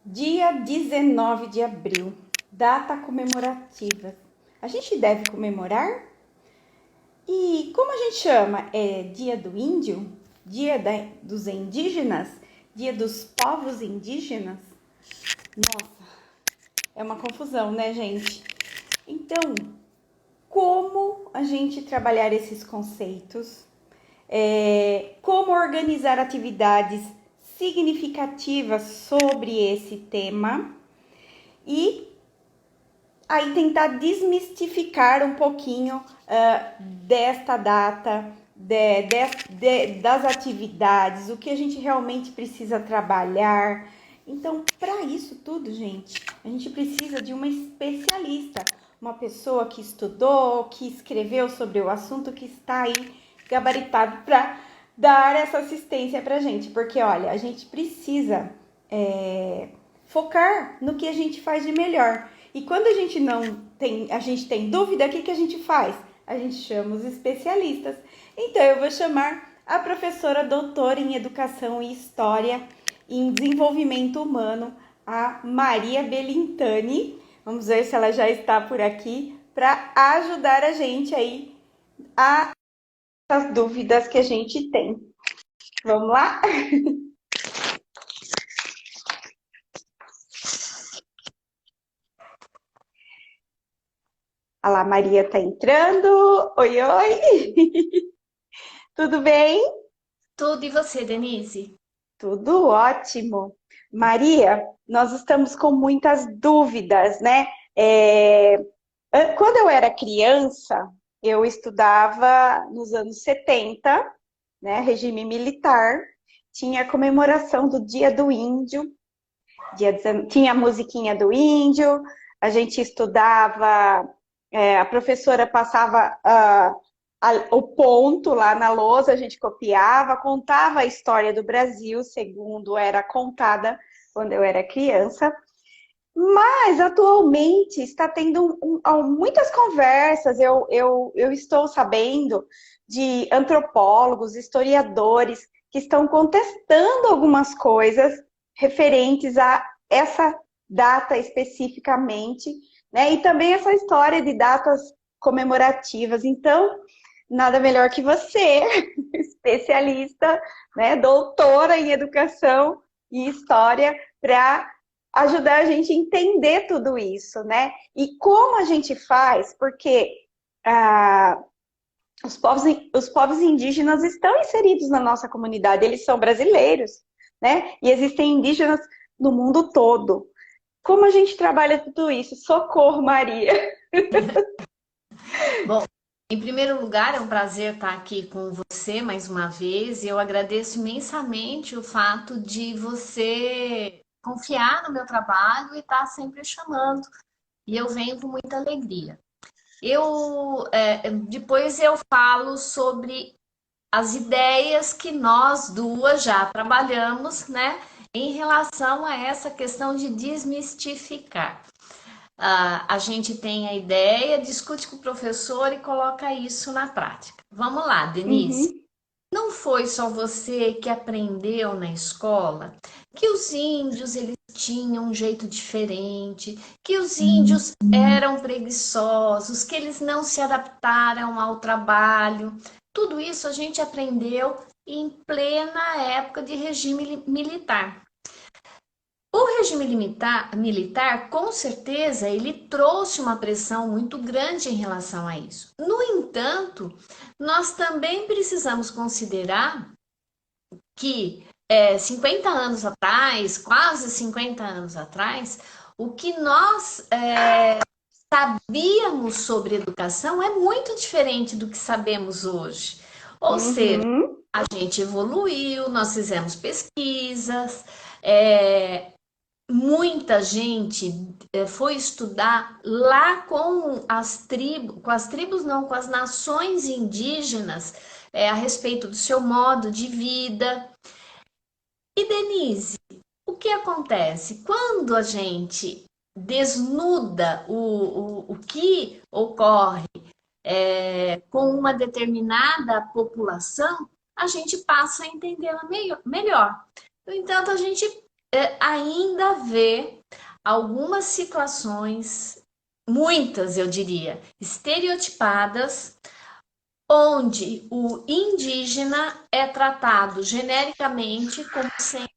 Dia 19 de abril, data comemorativa. A gente deve comemorar? E como a gente chama? É Dia do Índio? Dos indígenas? Dia dos povos indígenas? Nossa, é uma confusão, né, gente? Então, como a gente trabalhar esses conceitos? Como organizar atividades significativas sobre esse tema? E aí tentar desmistificar um pouquinho desta data, das atividades, o que a gente realmente precisa trabalhar. Então, para isso tudo, gente, a gente precisa de uma especialista, uma pessoa que estudou, que escreveu sobre o assunto, que está aí gabaritado para dar essa assistência para a gente. Porque, olha, a gente precisa focar no que a gente faz de melhor. E quando a gente não tem, a gente tem dúvida, o que a gente faz? A gente chama os especialistas. Então eu vou chamar a professora doutora em Educação e História e em Desenvolvimento Humano, a Maria Belintani. Vamos ver se ela já está por aqui para ajudar a gente aí as dúvidas que a gente tem. Vamos lá? A lá, Maria tá entrando. Oi, oi. Tudo bem? Tudo, e você, Denise? Tudo ótimo. Maria, nós estamos com muitas dúvidas, né? Quando eu era criança, eu estudava nos anos 70, né? Regime militar. Tinha a comemoração do Dia do Índio, tinha a musiquinha do índio, a gente estudava, a professora passava o ponto lá na lousa, a gente copiava, contava a história do Brasil, segundo era contada quando eu era criança. Mas atualmente está tendo muitas conversas, eu estou sabendo de antropólogos, historiadores que estão contestando algumas coisas referentes a essa data especificamente, né? E também essa história de datas comemorativas. Então, nada melhor que você, especialista, né, doutora em educação e história, para ajudar a gente a entender tudo isso, né? E como a gente faz, porque ah, os povos indígenas estão inseridos na nossa comunidade, eles são brasileiros, né? E existem indígenas no mundo todo. Como a gente trabalha tudo isso? Socorro, Maria! Bom, em primeiro lugar, é um prazer estar aqui com você mais uma vez. E eu agradeço imensamente o fato de você confiar no meu trabalho e estar sempre chamando. E eu venho com muita alegria. Depois eu falo sobre as ideias que nós duas já trabalhamos, né, em relação a essa questão de desmistificar. A gente tem a ideia, discute com o professor e coloca isso na prática. Vamos lá, Denise. Uhum, Não foi só você que aprendeu na escola que os índios eles tinham um jeito diferente, que os índios eram preguiçosos, que eles não se adaptaram ao trabalho. Tudo isso a gente aprendeu em plena época de regime militar. O regime militar, com certeza, ele trouxe uma pressão muito grande em relação a isso. No entanto, nós também precisamos considerar que 50 anos atrás, quase 50 anos atrás, o que nós sabíamos sobre educação é muito diferente do que sabemos hoje. Ou seja, uhum, a gente evoluiu, nós fizemos pesquisas, é, muita gente foi estudar lá com as tribos não, com as nações indígenas, a respeito do seu modo de vida. E Denise, o que acontece? Quando a gente desnuda o que ocorre com uma determinada população, a gente passa a entendê-la melhor. No entanto, a gente ainda vê algumas situações, muitas eu diria, estereotipadas, onde o indígena é tratado genericamente como sendo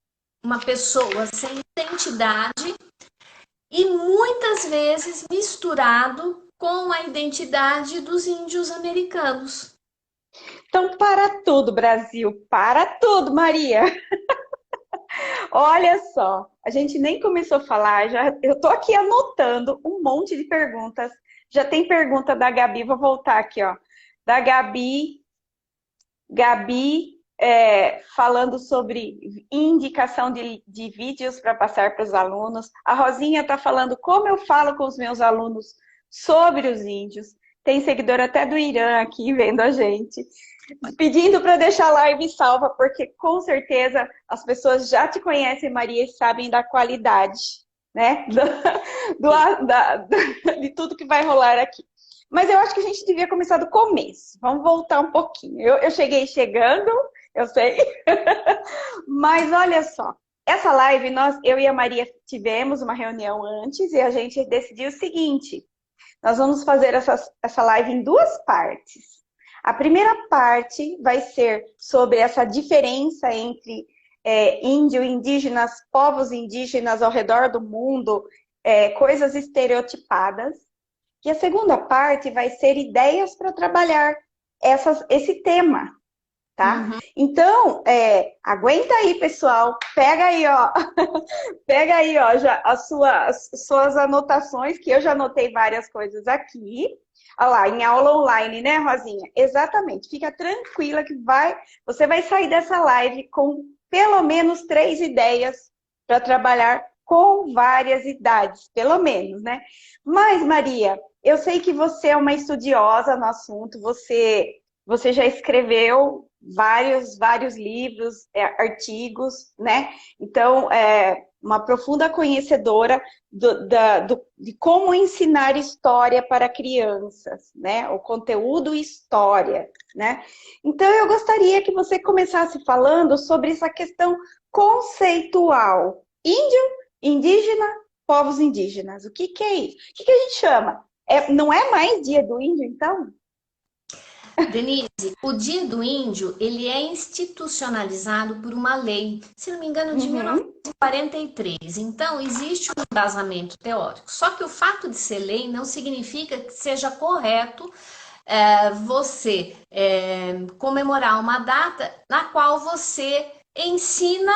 uma pessoa sem identidade e muitas vezes misturado com a identidade dos índios americanos. Então, para tudo, Brasil, para tudo, Maria. Olha só, a gente nem começou a falar, já, eu tô aqui anotando um monte de perguntas. Já tem pergunta da Gabi, vou voltar aqui, ó. Da Gabi, falando sobre indicação de vídeos para passar para os alunos. A Rosinha está falando como eu falo com os meus alunos sobre os índios. Tem seguidor até do Irã aqui vendo a gente. Pedindo para deixar a live salva, porque com certeza as pessoas já te conhecem, Maria, e sabem da qualidade, né? De tudo que vai rolar aqui. Mas eu acho que a gente devia começar do começo. Vamos voltar um pouquinho. Eu cheguei chegando, eu sei. Mas olha só. Essa live, eu e a Maria tivemos uma reunião antes e a gente decidiu o seguinte. Nós vamos fazer essa live em duas partes. A primeira parte vai ser sobre essa diferença entre índio, indígenas, povos indígenas ao redor do mundo, coisas estereotipadas. E a segunda parte vai ser ideias para trabalhar esse tema, tá? Uhum. Então, aguenta aí, pessoal. Pega aí, ó. Pega aí, ó, já as suas anotações, que eu já anotei várias coisas aqui. Olha lá, em aula online, né, Rosinha? Exatamente. Fica tranquila que você vai sair dessa live com pelo menos 3 ideias para trabalhar com várias idades, pelo menos, né? Mas, Maria, eu sei que você é uma estudiosa no assunto, você já escreveu vários livros, artigos, né? Então, uma profunda conhecedora de como ensinar história para crianças, né? O conteúdo história, né? Então, eu gostaria que você começasse falando sobre essa questão conceitual. Índio, indígena, povos indígenas. O que é isso? O que a gente chama? Não é mais dia do índio, então? Denise, o Dia do Índio, ele é institucionalizado por uma lei, se não me engano, de Uhum. 1943. Então, existe um embasamento teórico. Só que o fato de ser lei não significa que seja correto você comemorar uma data na qual você ensina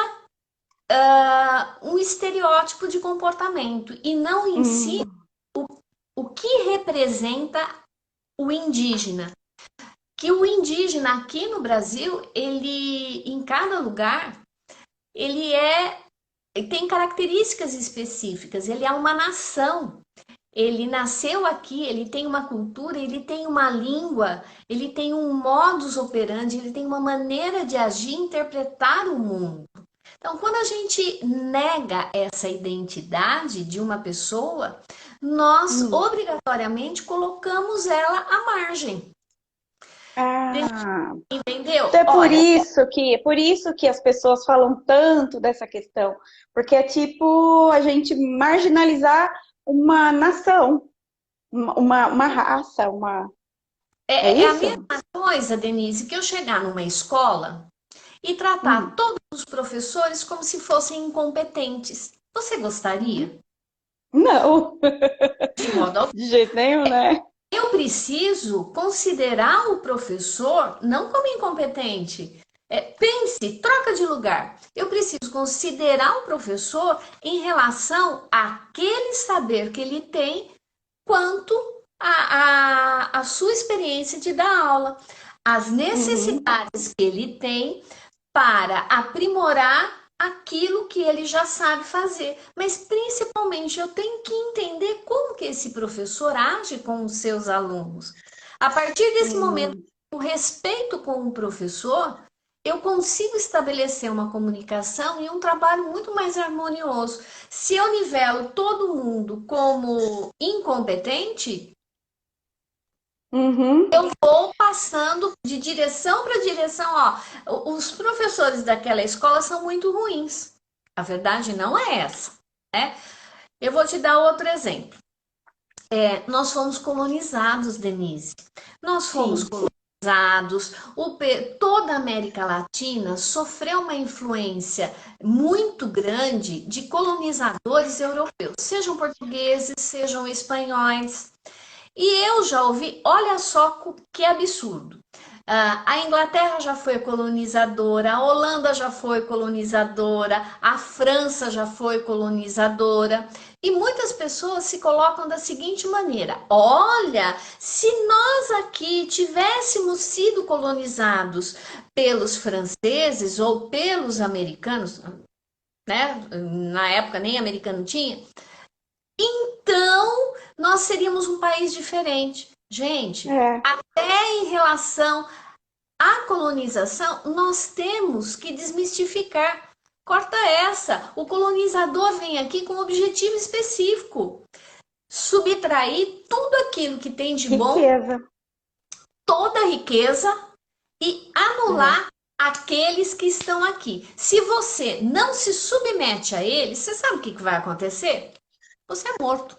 um estereótipo de comportamento e não ensina Hum. o que representa o indígena. Que o indígena aqui no Brasil, ele em cada lugar, ele tem características específicas, ele é uma nação. Ele nasceu aqui, ele tem uma cultura, ele tem uma língua, ele tem um modus operandi, ele tem uma maneira de agir, interpretar o mundo. Então, quando a gente nega essa identidade de uma pessoa, nós Hum. obrigatoriamente colocamos ela à margem. Ah, Entendeu? então é Olha, por isso que as pessoas falam tanto dessa questão, porque é tipo a gente marginalizar uma nação, uma raça, é é a mesma isso? coisa, Denise, que eu chegar numa escola e tratar Hum. todos os professores como se fossem incompetentes. Você gostaria? Não, De modo algum. de jeito nenhum, né? Eu preciso considerar o professor não como incompetente. Pense, troca de lugar. Eu preciso considerar o professor em relação àquele saber que ele tem quanto a sua experiência de dar aula, as Uhum. necessidades que ele tem para aprimorar aquilo que ele já sabe fazer. Mas principalmente eu tenho que entender como que esse professor age com os seus alunos. A partir desse momento, Hum. o respeito com o professor, eu consigo estabelecer uma comunicação e um trabalho muito mais harmonioso. Se eu nivelo todo mundo como incompetente, Uhum. eu vou passando de direção para direção, ó. Os professores daquela escola são muito ruins. A verdade não é essa, né? Eu vou te dar outro exemplo. Nós fomos colonizados, Denise. Nós fomos Sim. colonizados. Toda a América Latina sofreu uma influência muito grande de colonizadores europeus, sejam portugueses, sejam espanhóis. E eu já ouvi, olha só que absurdo. A Inglaterra já foi colonizadora, a Holanda já foi colonizadora, a França já foi colonizadora. E muitas pessoas se colocam da seguinte maneira: olha, se nós aqui tivéssemos sido colonizados pelos franceses ou pelos americanos, né? Na época nem americano tinha, então nós seríamos um país diferente. Gente, É. até em relação à colonização, nós temos que desmistificar. Corta essa. O colonizador vem aqui com um objetivo específico: subtrair tudo aquilo que tem de bom, Riqueza. toda a riqueza, e É. anular aqueles que estão aqui. Se você não se submete a eles, você sabe o que vai acontecer? Você é morto.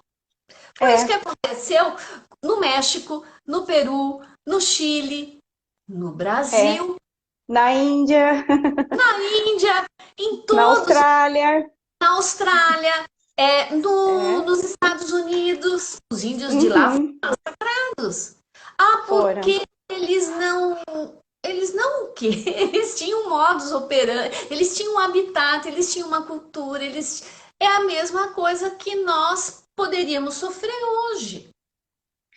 Foi isso que É. aconteceu no México, no Peru, no Chile, no É. Brasil, Na Índia, na Índia, em na todos, Austrália. na Austrália, É. nos Estados Unidos. Os índios de lá foram Uhum. massacrados. Ah, Foram. porque eles não o quê? Eles tinham modus operandi, eles tinham um habitat, eles tinham uma cultura, eles é a mesma coisa que nós poderíamos sofrer hoje.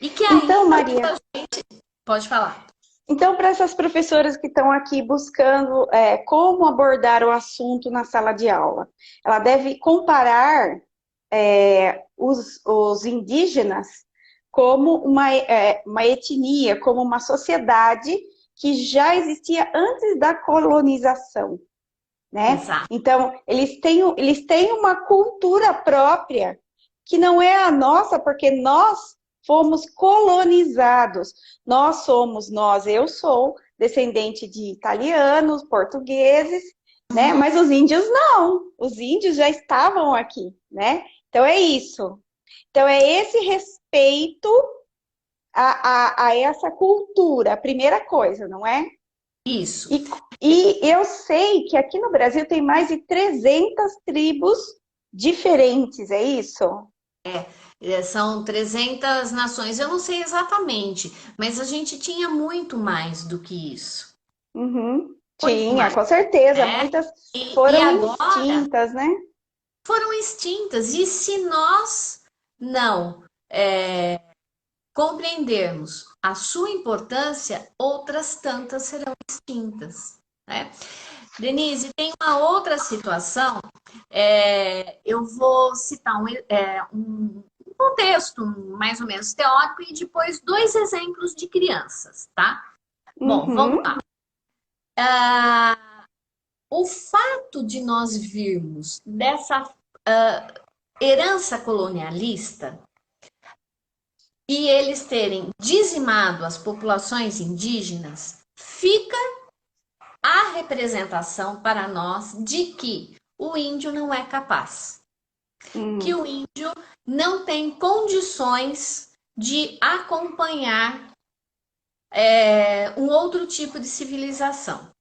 E que Então, ainda Maria, pode falar. então para essas professoras que estão aqui buscando como abordar o assunto na sala de aula, ela deve comparar os indígenas como uma etnia, como uma sociedade que já existia antes da colonização, né? Exato. Então, eles têm uma cultura própria que não é a nossa, porque nós fomos colonizados. Eu sou descendente de italianos, portugueses, né? Uhum. Mas os índios não. Os índios já estavam aqui, né? Então é isso. Então é esse respeito a essa cultura, a primeira coisa, não é? Isso. E, e eu sei que aqui no Brasil tem mais de 300 tribos diferentes, é isso? São 300 nações. Eu não sei exatamente, mas a gente tinha muito mais do que isso. Uhum. Muito Tinha, mais, com certeza. né? Muitas E foram agora extintas, né? foram extintas. E se nós não compreendermos a sua importância, outras tantas serão extintas, né? Denise, tem uma outra situação. Eu vou citar um contexto mais ou menos teórico e depois dois exemplos de crianças, tá? Bom, vamos Uhum. lá. Ah, o fato de nós virmos dessa herança colonialista e eles terem dizimado as populações indígenas, fica a representação para nós de que o índio não é capaz, que Uhum. o índio não tem condições de acompanhar um outro tipo de civilização.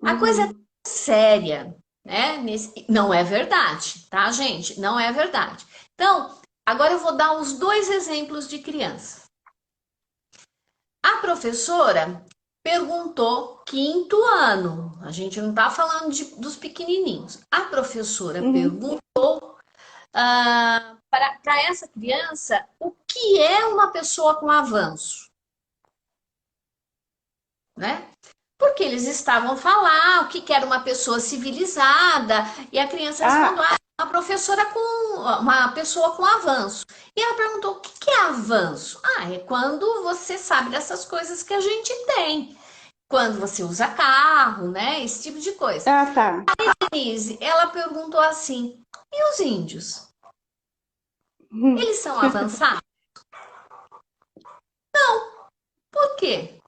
A coisa é Uhum. séria, né? Não é verdade, tá, gente? Não é verdade. Então, agora eu vou dar os dois exemplos de criança. A professora perguntou quinto ano. A gente não está falando dos pequenininhos. A professora Uhum. perguntou para essa criança o que é uma pessoa com avanço, né? Porque eles estavam falando o que era uma pessoa civilizada e a criança respondeu: Ah, uma pessoa com avanço. E ela perguntou: o que é avanço? Ah, é quando você sabe dessas coisas que a gente tem. Quando você usa carro, né? Esse tipo de coisa. tá. Denise, ela perguntou assim: e os índios? Uhum. Eles são avançados? Por quê?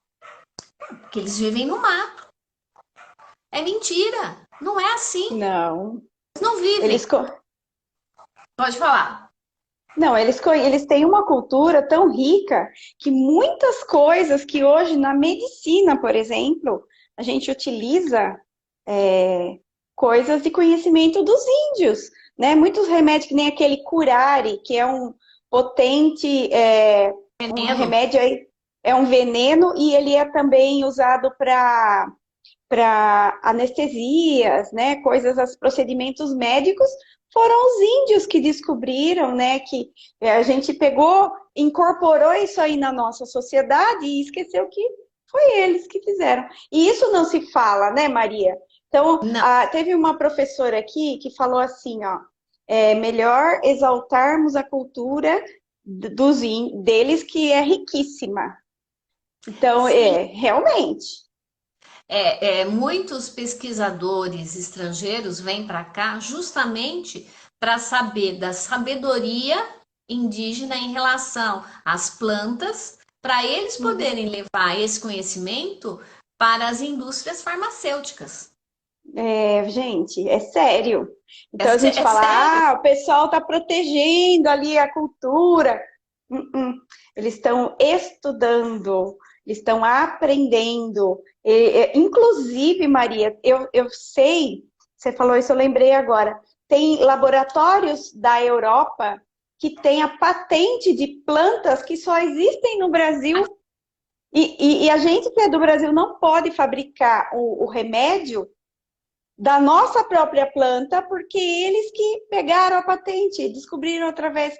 Porque eles vivem no mato. É mentira. Não é assim. Não. Não Eles, vivem. Pode falar. não, eles têm uma cultura tão rica que muitas coisas que hoje na medicina, por exemplo, a gente utiliza coisas de conhecimento dos índios, né? Muitos remédios, que nem aquele curare, que é um potente, um Veneno. remédio, é um veneno e ele é também usado para anestesias, né, coisas, procedimentos médicos, foram os índios que descobriram, né, que a gente pegou, incorporou isso aí na nossa sociedade e esqueceu que foi eles que fizeram. E isso não se fala, né, Maria? Então, Não. teve uma professora aqui que falou assim, ó, é melhor exaltarmos a cultura deles, que é riquíssima. Então, Sim. realmente. Muitos pesquisadores estrangeiros vêm para cá justamente para saber da sabedoria indígena em relação às plantas, para eles Uhum. poderem levar esse conhecimento para as indústrias farmacêuticas. Gente, é sério. É, Então a gente é sério? fala, o pessoal está protegendo ali a cultura. Uh-uh. Eles estão estudando, eles estão aprendendo. Inclusive, Maria, eu sei, você falou isso, eu lembrei agora. Tem laboratórios da Europa que têm a patente de plantas que só existem no Brasil. E a gente que é do Brasil não pode fabricar o remédio da nossa própria planta, porque eles que pegaram a patente, descobriram através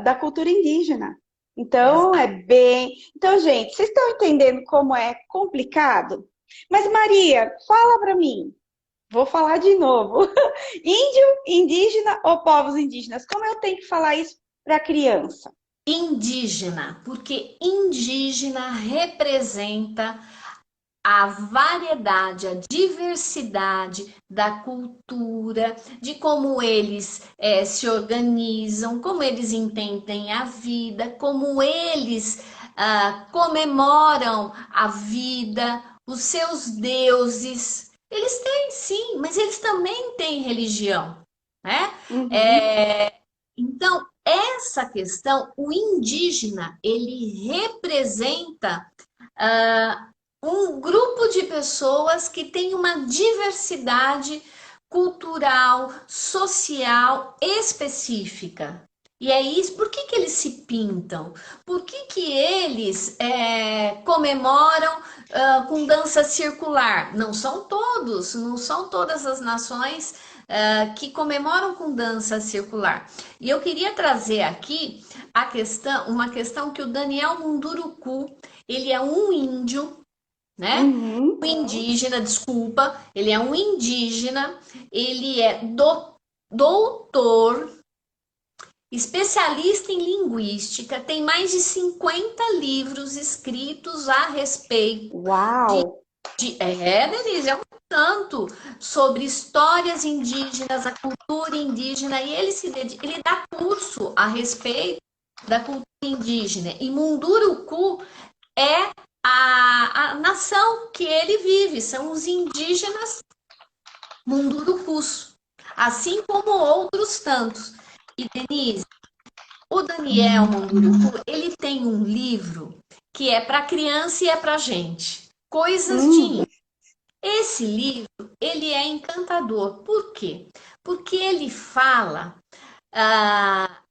da cultura indígena. Então, é Exato. bem. Então, gente, vocês estão entendendo como é complicado? Mas, Maria, fala para mim. Vou falar de novo. Índio, indígena ou povos indígenas? Como eu tenho que falar isso para a criança? Indígena, porque indígena representa a variedade, a diversidade da cultura, de como eles se organizam, como eles entendem a vida, como eles comemoram a vida, os seus deuses. Eles têm sim, mas eles também têm religião, né? Uhum. Então, essa questão, o indígena, ele representa ah, um grupo de pessoas que tem uma diversidade cultural, social específica. E é isso, por que eles se pintam? Por que eles comemoram com dança circular? Não são todos, não são todas as nações que comemoram com dança circular. E eu queria trazer aqui uma questão que o Daniel Munduruku, ele é um índio, né? Uhum. Um indígena, desculpa, ele é um indígena, ele é doutor, especialista em linguística, tem mais de 50 livros escritos a respeito Uau! Denise, é um tanto sobre histórias indígenas, a cultura indígena, e ele dá curso a respeito da cultura indígena. E Munduruku é a nação que ele vive, são os indígenas mundurucus, assim como outros tantos. E Denise, o Daniel Munduruku, ele tem um livro que é para criança e é para gente. Coisas de Hum. Esse livro, ele é encantador. Por quê? Porque ele fala,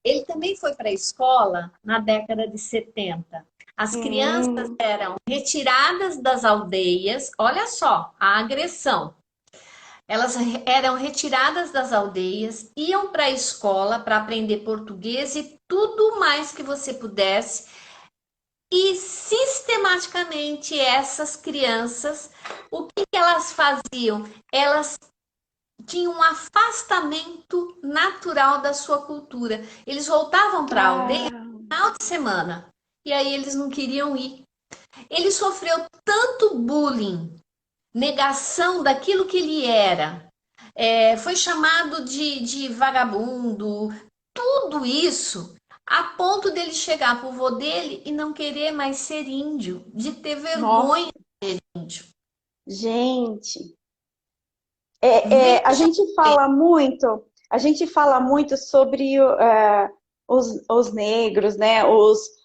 ele também foi para a escola na década de 70. As crianças Hum. eram retiradas das aldeias, olha só, a agressão. Elas eram retiradas das aldeias, iam para a escola para aprender português e tudo mais que você pudesse. E sistematicamente essas crianças, o que elas faziam? Elas tinham um afastamento natural da sua cultura. Eles voltavam para a aldeia Ah. no final de semana e aí eles não queriam ir. Ele sofreu tanto bullying, negação daquilo que ele era, foi chamado de vagabundo, tudo isso a ponto dele chegar pro vô dele e não querer mais ser índio, de ter vergonha Nossa, de ser índio. gente. A Veja gente bem, a gente fala muito sobre os negros, né?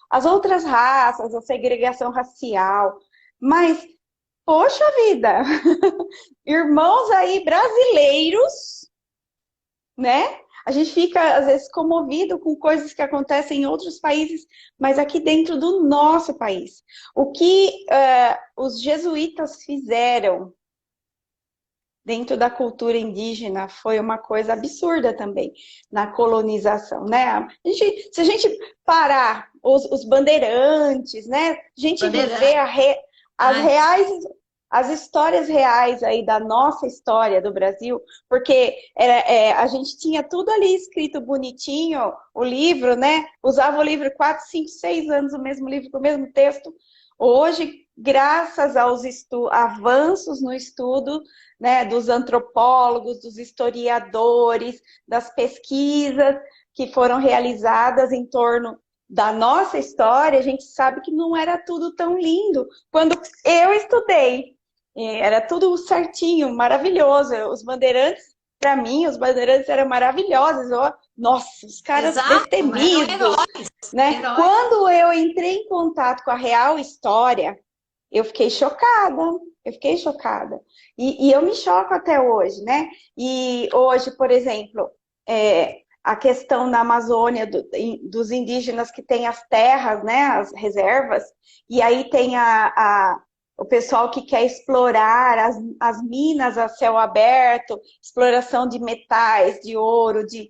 As outras raças, a segregação racial. Mas, poxa vida, irmãos aí brasileiros, né? A gente fica, às vezes, comovido com coisas que acontecem em outros países, mas aqui dentro do nosso país. O que os jesuítas fizeram dentro da cultura indígena foi uma coisa absurda também na colonização, né? Se a gente parar os bandeirantes, né? A gente rever bandeirante. as reais, as histórias reais aí da nossa história do Brasil, porque a gente tinha tudo ali escrito bonitinho, o livro, né? Usava o livro 4, 5, 6 anos, o mesmo livro com o mesmo texto. Hoje, graças aos avanços no estudo, né, dos antropólogos, dos historiadores, das pesquisas que foram realizadas em torno da nossa história, a gente sabe que não era tudo tão lindo. Quando eu estudei, era tudo certinho, maravilhoso. Os bandeirantes, para mim, os bandeirantes eram maravilhosos. Nossa, os caras Exato, eram destemidos, heróis, né? heróis. Quando eu entrei em contato com a real história, eu fiquei chocada, eu fiquei chocada. E eu me choco até hoje, né? E hoje, por exemplo, a questão da Amazônia, dos indígenas que têm as terras, né? As reservas, e aí tem o pessoal que quer explorar as minas a céu aberto, exploração de metais, de ouro, de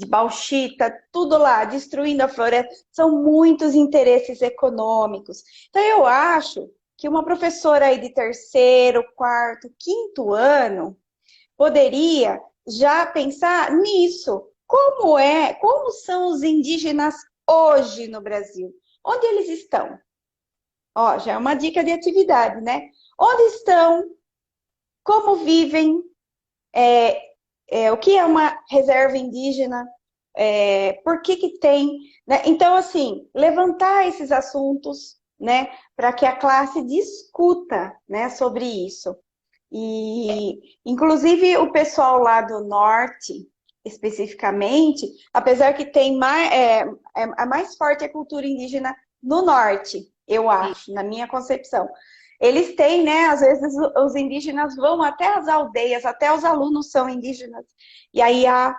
bauxita, tudo lá, destruindo a floresta. São muitos interesses econômicos. Então, eu acho que uma professora aí de terceiro, quarto, quinto ano poderia já pensar nisso. Como são os indígenas hoje no Brasil? Onde eles estão? Ó, já é uma dica de atividade, né? Onde estão? Como vivem? O que é uma reserva indígena? Por que tem, né? Então, assim, levantar esses assuntos, né, para que a classe discuta, né, sobre isso. E, inclusive, o pessoal lá do norte, especificamente, apesar que tem é mais forte a cultura indígena no norte, eu acho, na minha concepção. Eles têm, né? Às vezes os indígenas vão até as aldeias, até os alunos são indígenas. E aí há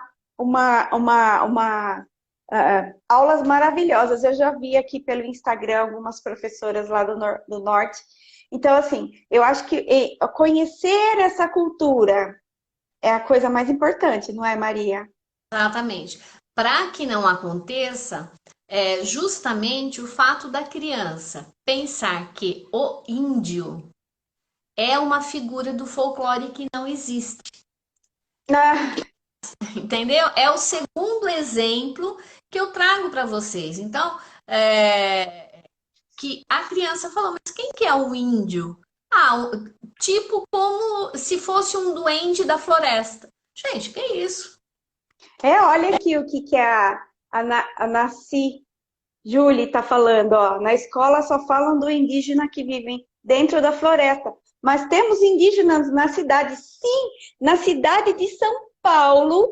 aulas maravilhosas. Eu já vi aqui pelo Instagram algumas professoras lá do norte. Então, assim, eu acho que conhecer essa cultura é a coisa mais importante, não é, Maria? Exatamente. Para que não aconteça, justamente o fato da criança pensar que o índio é uma figura do folclore que não existe, Ah, entendeu? É o segundo exemplo que eu trago para vocês. Então, é, que a criança falou, mas quem que é o índio? Ah, tipo como se fosse um duende da floresta. Gente, que isso? olha aqui o que a Naci Julie está falando, ó. Na escola só falam do indígena que vivem dentro da floresta. Mas temos indígenas na cidade, sim, na cidade de São Paulo,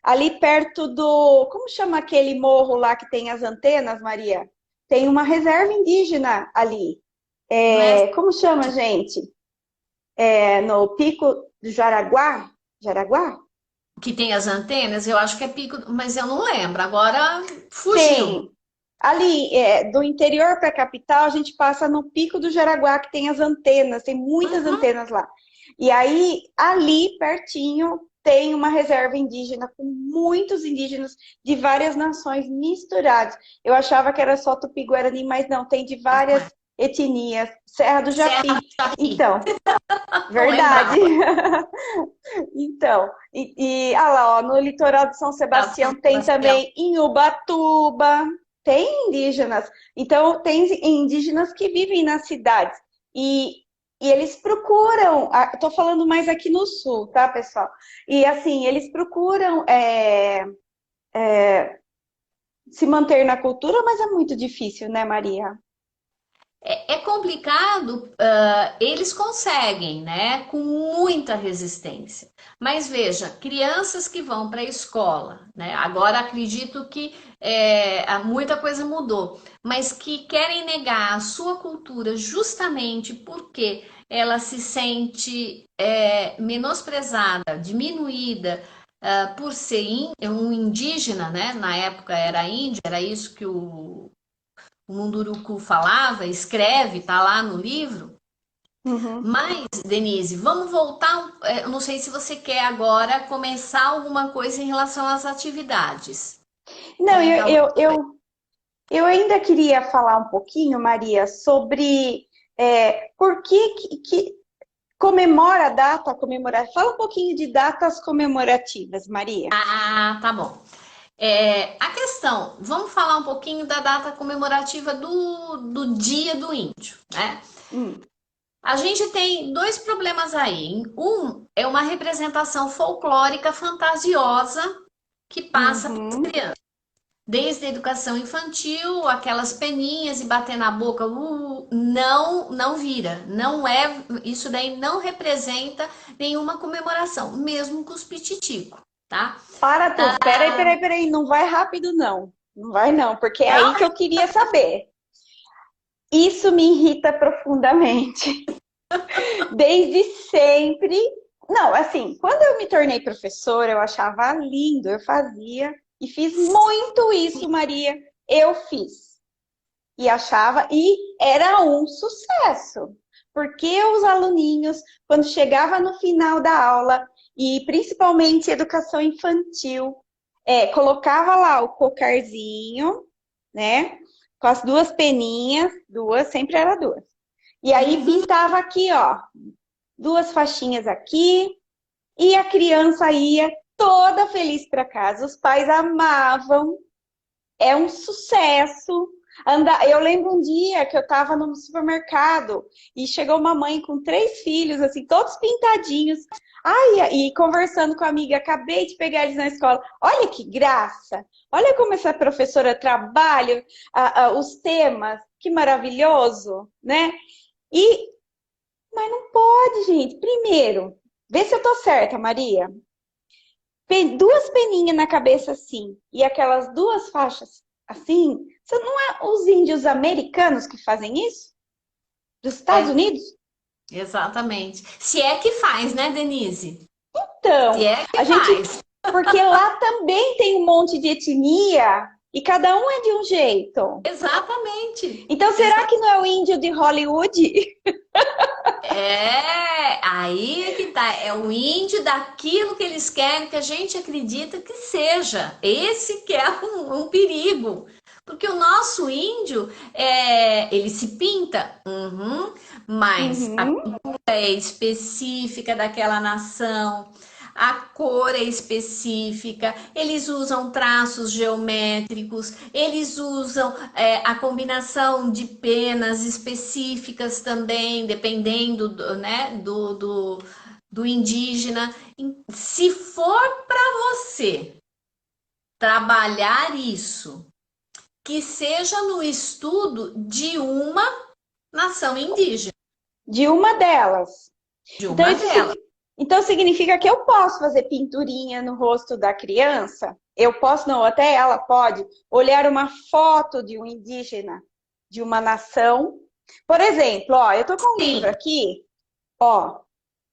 ali perto do. Como chama aquele morro lá que tem as antenas, Maria? Tem uma reserva indígena ali. Não é Como chama, gente? No Pico do Jaraguá? Jaraguá? que tem as antenas? Eu acho que é pico, mas eu não lembro. Agora fugiu. Tem. Ali, do interior para a capital, a gente passa no Pico do Jaraguá, que tem as antenas, tem muitas Uhum. antenas lá. E aí, ali pertinho, tem uma reserva indígena com muitos indígenas de várias nações misturados. Eu achava que era só Tupi-Guarani, mas não, tem de Não várias é. etnias. Serra do Serra Japi. do Japi. Então, Não verdade. lembrava. Então, lá, ó, no litoral de São Serra do São Sebastião tem Sebastião. também em Ubatuba, tem indígenas. Então, tem indígenas que vivem nas cidades. E eles procuram, estou falando mais aqui no sul, tá, pessoal? E assim, eles procuram se manter na cultura, mas é muito difícil, né, Maria? É complicado, eles conseguem, né? Com muita resistência. Mas veja, crianças que vão para a escola, né? Agora acredito que muita coisa mudou, mas que querem negar a sua cultura justamente porque ela se sente menosprezada, diminuída, por ser um indígena, né? Na época era índio, era isso que o Munduruku falava, escreve, tá lá no livro. Uhum. Mas, Denise, vamos voltar. Eu não sei se você quer agora começar alguma coisa em relação às atividades. Não, Comentar alguma coisa. eu ainda queria falar um pouquinho, Maria, sobre por que comemora a data comemorativa. Fala um pouquinho de datas comemorativas, Maria. Ah, tá bom. A questão, vamos falar um pouquinho da data comemorativa do Dia do Índio, né? Hum. A gente tem dois problemas aí. Um é uma representação folclórica fantasiosa que passa para as Uhum. crianças. Desde a educação infantil, aquelas peninhas e bater na boca, não vira. Não é, isso daí não representa nenhuma comemoração, mesmo com os pititico, tá? Para tudo. Peraí. Não vai rápido, não. Não vai, não, porque é aí que eu queria saber. Isso me irrita profundamente. Desde sempre. Não, assim, quando eu me tornei professora, eu achava lindo, eu fazia e fiz muito isso, Maria. Eu fiz. E achava, e era um sucesso. Porque os aluninhos, quando chegava no final da aula, e principalmente educação infantil, colocava lá o cocarzinho, né? Com as duas peninhas, duas, sempre era duas. E aí Uhum. pintava aqui, ó, duas faixinhas aqui, e a criança ia toda feliz para casa. Os pais amavam, é um sucesso. Eu lembro um dia que eu estava no supermercado e chegou uma mãe com três filhos, assim, todos pintadinhos. Ai, e conversando com a amiga, acabei de pegar eles na escola. Olha que graça! Olha como essa professora trabalha os temas, que maravilhoso, né? E, mas não pode, gente. Primeiro, vê se eu tô certa, Maria. Duas peninhas na cabeça assim e aquelas duas faixas assim, isso não é os índios americanos que fazem isso? Dos Estados É, Unidos? exatamente. Se é que faz, né, Denise? Se Então, é que a gente, faz. porque lá também tem um monte de etnia e cada um é de um jeito. Exatamente. Então, será que não é o índio de Hollywood? Aí é que tá. É o índio daquilo que eles querem que a gente acredita que seja. Esse que é um perigo. Porque o nosso índio, ele se pinta, mas a Uhum, pintura é específica daquela nação. A cor é específica, eles usam traços geométricos, eles usam a combinação de penas específicas também, dependendo né, do indígena. Se for para você trabalhar isso, que seja no estudo de uma nação indígena, de uma delas. de Então, uma delas. então significa que eu posso fazer pinturinha no rosto da criança? Eu posso, não, até ela pode olhar uma foto de um indígena de uma nação. Por exemplo, ó, eu tô com um livro Sim, aqui, ó.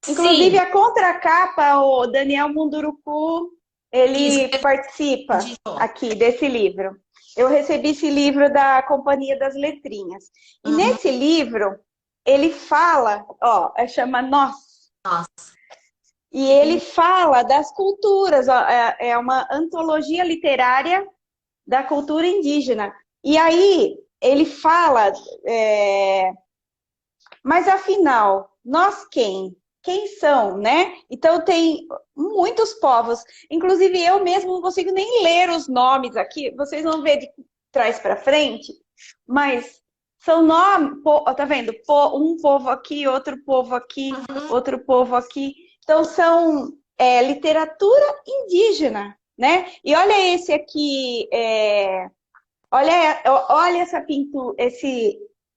Inclusive sim. a contracapa, o Daniel Munduruku, ele participa Escreveu. aqui desse livro. Eu recebi esse livro da Companhia das Letrinhas. E Uhum. nesse livro, ele fala, ó, chama Nós. Nossa, E que ele lindo. fala das culturas, ó, é uma antologia literária da cultura indígena. E aí ele fala, mas afinal, nós quem? Quem são, né? Então tem muitos povos, inclusive eu mesmo não consigo nem ler os nomes aqui, vocês vão ver de trás para frente, mas são nomes, tá vendo? Um povo aqui, outro povo aqui. Então são literatura indígena, né? E olha esse aqui, olha essa pintura,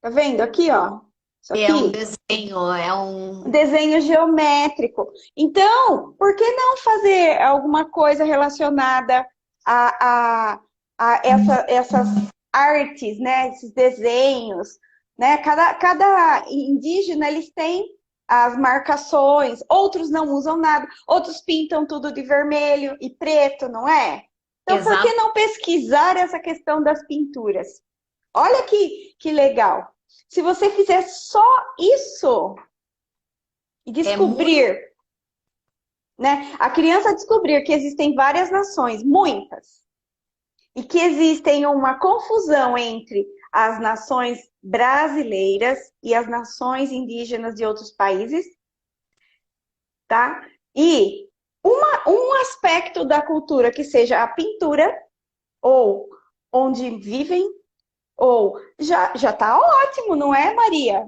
Tá vendo aqui, ó? Isso É um aqui. desenho, é um. Desenho geométrico. Então, por que não fazer alguma coisa relacionada a, a, essas artes, né? Esses desenhos, né? Cada indígena, eles têm as marcações, outros não usam nada, outros pintam tudo de vermelho e preto, não é? Então, por que Exato. não pesquisar essa questão das pinturas? Olha que legal. Se você fizer só isso e É muito. descobrir, né? A criança descobrir que existem várias nações, muitas, e que existem uma confusão entre as nações brasileiras e as nações indígenas de outros países, tá? E um aspecto da cultura que seja a pintura, ou onde vivem, ou já tá ótimo, não é, Maria?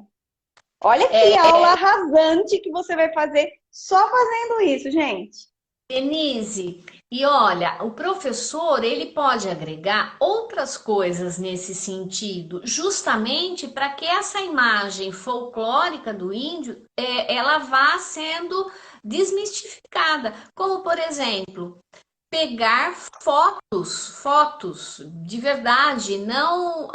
Olha que aula É, arrasante que você vai fazer só fazendo isso, gente. Denise, e olha, o professor ele pode agregar outras coisas nesse sentido, justamente para que essa imagem folclórica do índio ela vá sendo desmistificada. Como, por exemplo, pegar fotos de verdade, não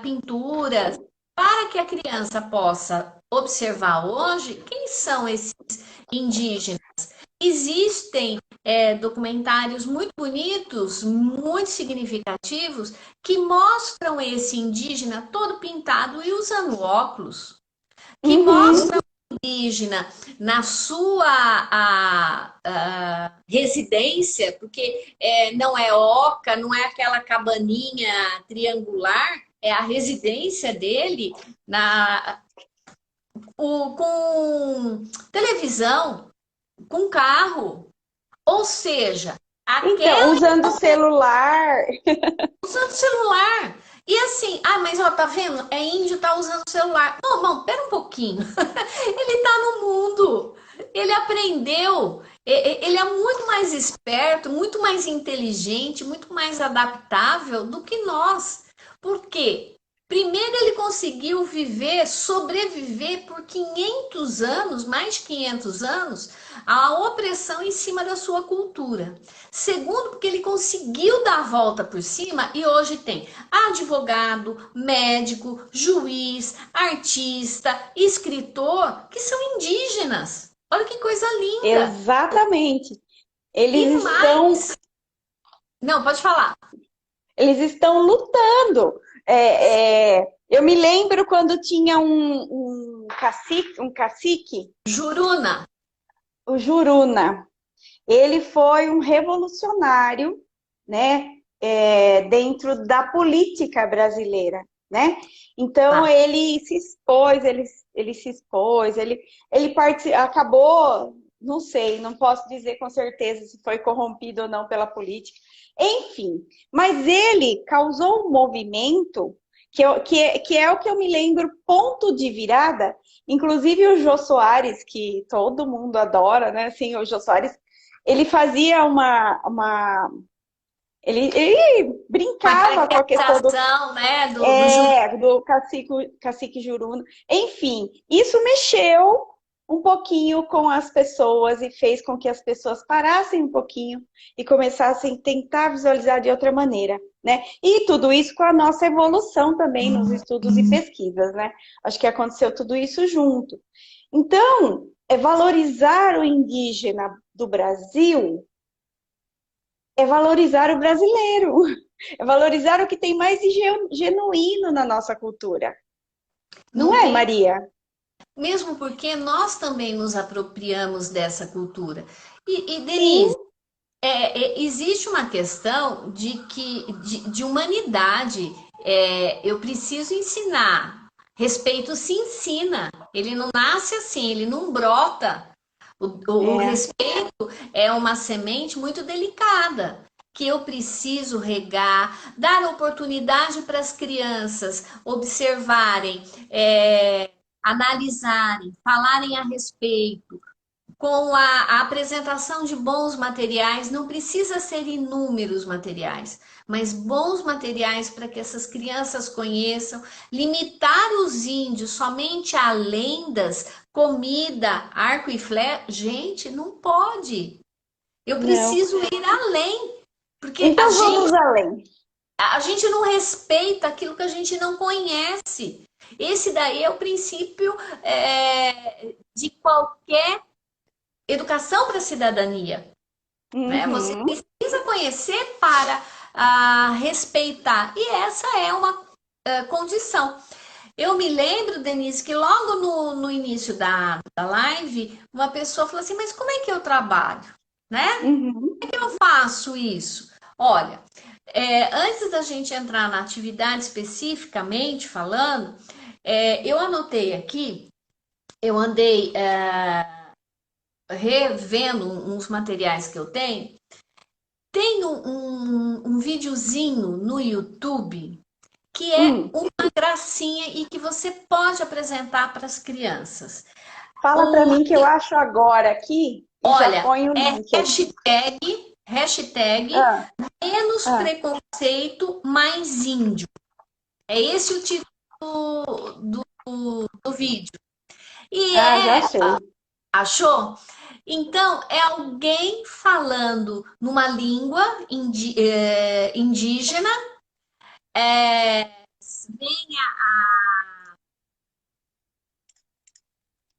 pinturas, para que a criança possa observar hoje quem são esses indígenas. Existem documentários muito bonitos, muito significativos, que mostram esse indígena todo pintado e usando óculos, que Uhum. mostram o indígena na sua residência, porque não é oca, não é aquela cabaninha triangular, é a residência dele com televisão, com carro. Ou seja, Então, aquela usando celular. usando celular. E assim, mas ó, tá vendo? É índio, tá usando celular. Não, não, pera um pouquinho. Ele tá no mundo. Ele aprendeu. Ele é muito mais esperto, muito mais inteligente, muito mais adaptável do que nós. Por quê? Primeiro, ele conseguiu viver, sobreviver por 500 anos, mais de 500 anos, a opressão em cima da sua cultura. Segundo, porque ele conseguiu dar a volta por cima e hoje tem advogado, médico, juiz, artista, escritor, que são indígenas. Olha que coisa linda! Exatamente. E Eles estão, mais. Não, pode falar. eles estão lutando. Eu me lembro quando tinha um cacique, Juruna. o Juruna. Ele foi um revolucionário, né, dentro da política brasileira, né? Então Tá. ele se expôs, acabou, não sei, não posso dizer com certeza se foi corrompido ou não pela política, enfim. Mas ele causou um movimento que é o que eu me lembro, ponto de virada. Inclusive o Jô Soares, que todo mundo adora, né? Assim, o Jô Soares ele fazia ele Uma brincava com a questão caracterização, né, do juruna. do cacique Juruna. Enfim, isso mexeu um pouquinho com as pessoas e fez com que as pessoas parassem um pouquinho e começassem a tentar visualizar de outra maneira, né? E tudo isso com a nossa evolução também nos estudos e pesquisas, né? Acho que aconteceu tudo isso junto. Então, valorizar o indígena do Brasil é valorizar o brasileiro, é valorizar o que tem mais de genuíno na nossa cultura. Não Não é, tem. Maria? Mesmo porque nós também nos apropriamos dessa cultura. E Sim, Denise, existe uma questão de humanidade. Eu preciso ensinar. Respeito se ensina. Ele não nasce assim, ele não brota. O é. respeito é uma semente muito delicada. Que eu preciso regar, dar oportunidade para as crianças observarem, analisarem, falarem a respeito. com a apresentação de bons materiais, não precisa ser inúmeros materiais, mas bons materiais para que essas crianças conheçam, limitar os índios somente a lendas, comida, arco e flecha, gente, não pode. Eu Não. preciso ir além, porque Então vamos além. a gente não respeita aquilo que a gente não conhece. Esse daí é o princípio de qualquer educação para a cidadania, né? Você Uhum. precisa conhecer para respeitar. E essa é uma condição. Eu me lembro, Denise, que logo no início da live, uma pessoa falou assim, mas como é que eu trabalho? Né? Uhum. Como é que eu faço isso? Olha, antes da gente entrar na atividade especificamente falando, eu anotei aqui, eu andei revendo uns materiais que eu tenho. Tem um videozinho no YouTube que é Hum. uma gracinha e que você pode apresentar para as crianças. Fala para O, mim que eu acho agora aqui e já olha, põe o é link aqui. hashtag Ah, menos ah, preconceito, mais índio. É esse o título do vídeo. E já achei. achou? Então, é alguém falando numa língua indígena, é,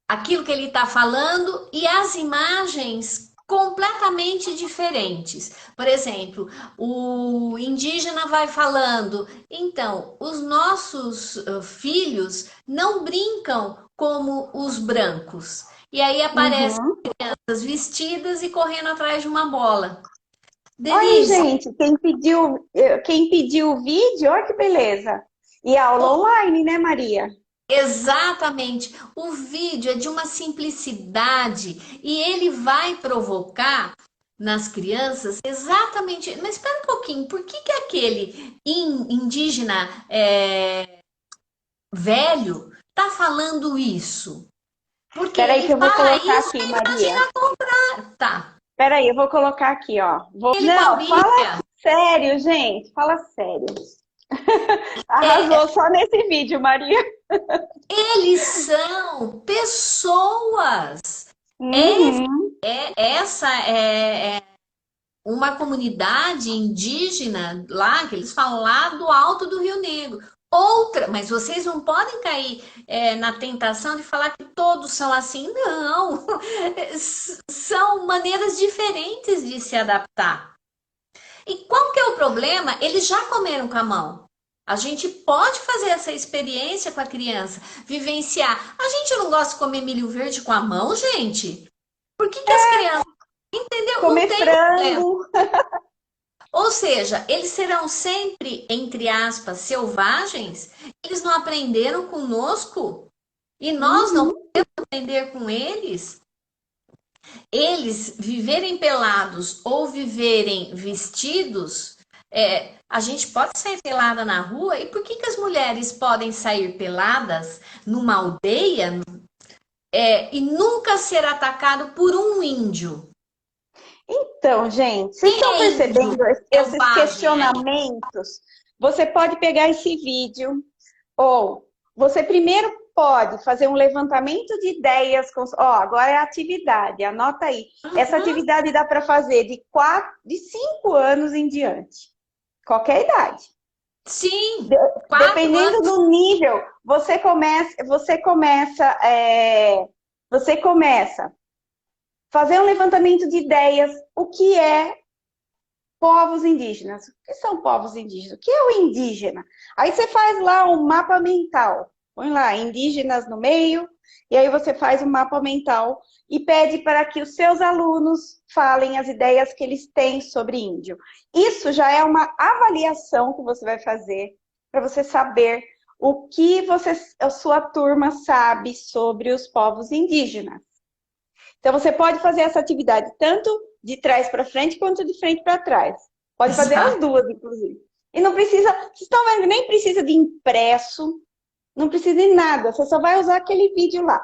aquilo que ele está falando e as imagens completamente diferentes. Por exemplo, o indígena vai falando, então, os nossos filhos não brincam como os brancos. E aí aparecem Uhum. crianças vestidas e correndo atrás de uma bola. Olha, Denise, gente, quem pediu o vídeo, olha que beleza. E aula online, né, Maria? exatamente. O vídeo é de uma simplicidade e ele vai provocar nas crianças exatamente. Mas espera um pouquinho, por que aquele indígena velho tá falando isso? Porque Espera aí ele que eu vou fala colocar isso aqui, e Maria. imagina, tá. Espera aí, eu vou colocar aqui, ó. Ele Não, fala Paulinha, sério, gente. Fala sério. é, Arrasou só nesse vídeo, Maria. eles são pessoas. Uhum. Essa é uma comunidade indígena lá, que eles falam lá do alto do Rio Negro. Outra, mas vocês não podem cair na tentação de falar que todos são assim. Não, são maneiras diferentes de se adaptar. E qual que é o problema? Eles já comeram com a mão. A gente pode fazer essa experiência com a criança, vivenciar. A gente não gosta de comer milho verde com a mão, gente? Por que as crianças, entendeu? Não Comer tem problema. frango. Ou seja, eles serão sempre, entre aspas, selvagens? Eles não aprenderam conosco? E nós não Uhum. podemos aprender com eles? Eles viverem pelados ou viverem vestidos, a gente pode sair pelada na rua? E por que as mulheres podem sair peladas numa aldeia e nunca ser atacado por um índio? Então, gente, vocês Quem estão é índio percebendo esses selvagem aí? questionamentos? Você pode pegar esse vídeo, ou você primeiro pode fazer um levantamento de ideias. Agora é a atividade, anota aí. Essa Uhum. atividade dá para fazer de 5 anos em diante, qualquer idade. Sim, De- 4 anos. Dependendo do nível, você começa fazer um levantamento de ideias. O que é povos indígenas? O que são povos indígenas? O que é o indígena? Aí você faz lá um mapa mental. Põe lá, indígenas no meio, e aí você faz um mapa mental e pede para que os seus alunos falem as ideias que eles têm sobre índio. Isso já é uma avaliação que você vai fazer para você saber o que a sua turma sabe sobre os povos indígenas. Então, você pode fazer essa atividade tanto de trás para frente quanto de frente para trás. Pode fazer as Exato. duas, inclusive. E não precisa, vocês estão vendo, nem precisa de impresso, não precisa de nada, você só vai usar aquele vídeo lá.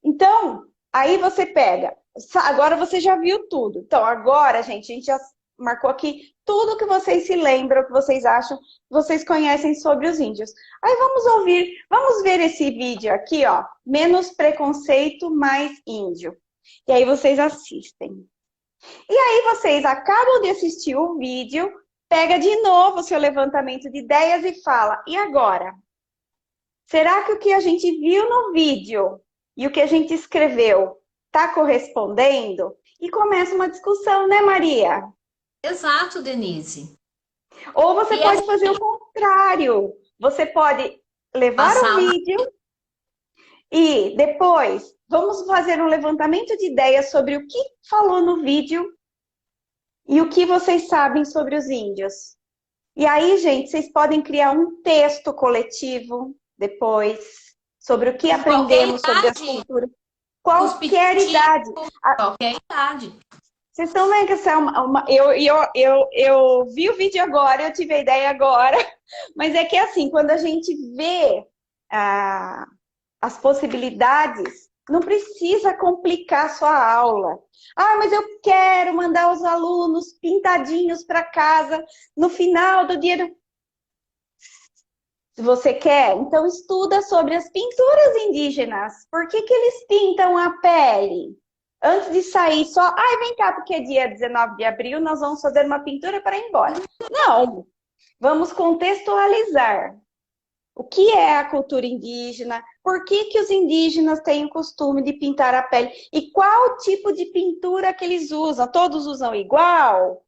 Então, aí você pega agora você já viu tudo. Então, agora, gente, a gente já marcou aqui tudo que vocês se lembram, que vocês acham, que vocês conhecem sobre os índios. Aí vamos ver esse vídeo aqui, ó. Menos preconceito, mais índio. E aí vocês assistem. E aí vocês acabam de assistir o vídeo, pega de novo o seu levantamento de ideias e fala, e agora? Será que o que a gente viu no vídeo e o que a gente escreveu está correspondendo? E começa uma discussão, né, Maria? Exato, Denise. Ou você E pode fazer o contrário. Você pode levar o vídeo e depois vamos fazer um levantamento de ideias sobre o que falou no vídeo e o que vocês sabem sobre os índios. E aí, gente, vocês podem criar um texto coletivo depois sobre o que aprendemos sobre as culturas. Qualquer idade. Qualquer idade. Vocês estão vendo que essa é eu vi o vídeo agora, eu tive a ideia agora, mas é que assim, quando a gente vê as possibilidades, não precisa complicar a sua aula. Ah, mas eu quero mandar os alunos pintadinhos para casa no final do dia. Se você quer, então estuda sobre as pinturas indígenas. Por que eles pintam a pele? Antes de sair só, vem cá, porque é dia 19 de abril, nós vamos fazer uma pintura para ir embora. Não, vamos contextualizar. O que é a cultura indígena? Por que os indígenas têm o costume de pintar a pele? E qual tipo de pintura que eles usam? Todos usam igual?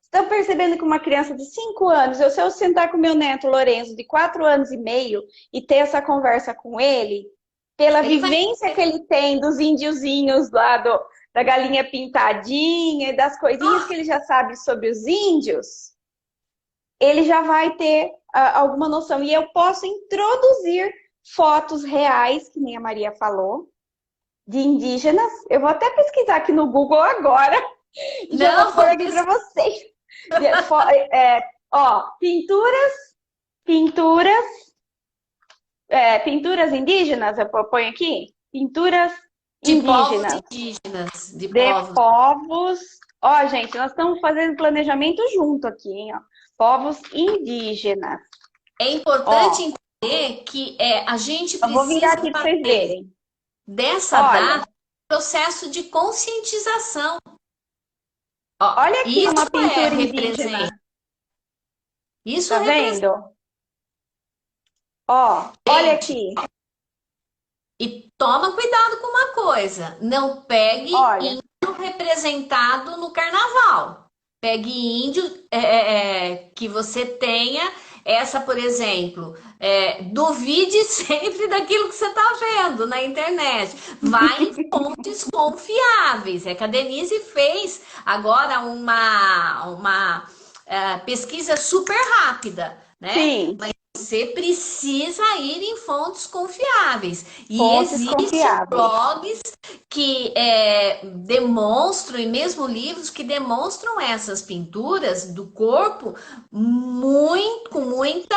Estão percebendo que uma criança de 5 anos, se eu sentar com meu neto Lourenço, de 4 anos e meio, e ter essa conversa com ele, pela vivência que ele tem dos índiozinhos lá, da galinha pintadinha e das coisinhas que ele já sabe sobre os índios, ele já vai ter alguma noção. E eu posso introduzir fotos reais, que nem a Maria falou, de indígenas. Eu vou até pesquisar aqui no Google agora. E já vou pôr aqui para vocês. Pinturas indígenas, eu ponho aqui? Pinturas indígenas. De povos. Ó, gente, nós estamos fazendo planejamento junto aqui, hein? Ó. Povos indígenas. É importante entender que a gente precisa vou virar aqui para vocês verem. Dessa data, processo de conscientização. Olha aqui uma pintura indígena. Isso tá vendo? Olha aqui. E toma cuidado com uma coisa. Não pegue índio representado no carnaval. Pegue índio que você tenha essa, por exemplo. Duvide sempre daquilo que você está vendo na internet. Vai em fontes confiáveis. É que a Denise fez agora uma pesquisa super rápida, né? Sim. Mas você precisa ir em fontes confiáveis. E existem blogs que demonstram, e mesmo livros que demonstram essas pinturas do corpo com muita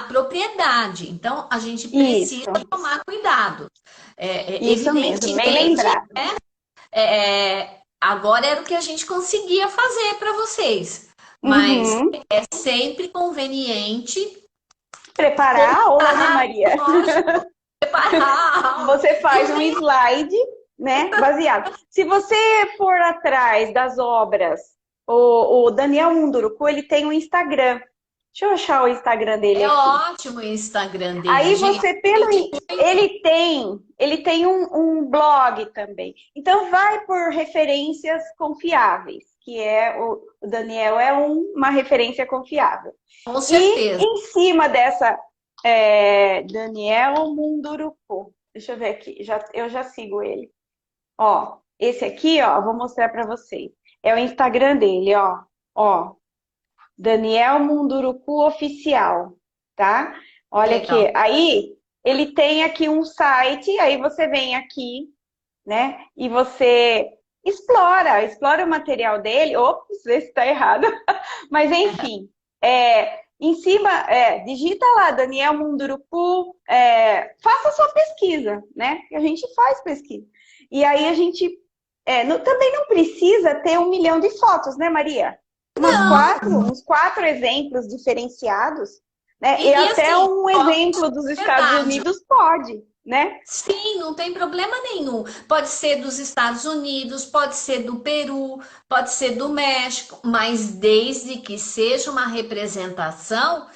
propriedade. Então, a gente precisa tomar cuidado. Isso mesmo, bem lembrado. Agora era o que a gente conseguia fazer para vocês. Mas é sempre conveniente preparar a aula, né, Maria? Preparar. Você faz um slide, né, baseado. Se você for atrás das obras, o Daniel Munduruku, ele tem um Instagram. Deixa eu achar o Instagram dele aqui. Ótimo o Instagram dele. Aí você, ele tem um blog também. Então vai por referências confiáveis, que o Daniel é uma referência confiável. Com certeza. E em cima dessa, Daniel Munduruku. Deixa eu ver aqui, eu já sigo ele. Esse aqui, vou mostrar para vocês. É o Instagram dele, ó. Daniel Munduruku Oficial, tá? Olha aqui. Aí, ele tem aqui um site, aí você vem aqui, né? E você explora o material dele. Ops, esse tá errado. Mas, enfim, em cima, digita lá, Daniel Munduruku, faça a sua pesquisa, né? Que a gente faz pesquisa. E aí a gente também não precisa ter 1 milhão de fotos, né, Maria? Não, Uns quatro exemplos diferenciados, né? E e até assim, um ó, exemplo dos Estados verdade. Unidos pode, né? Sim, não tem problema nenhum. Pode ser dos Estados Unidos, pode ser do Peru, pode ser do México, mas desde que seja uma representação,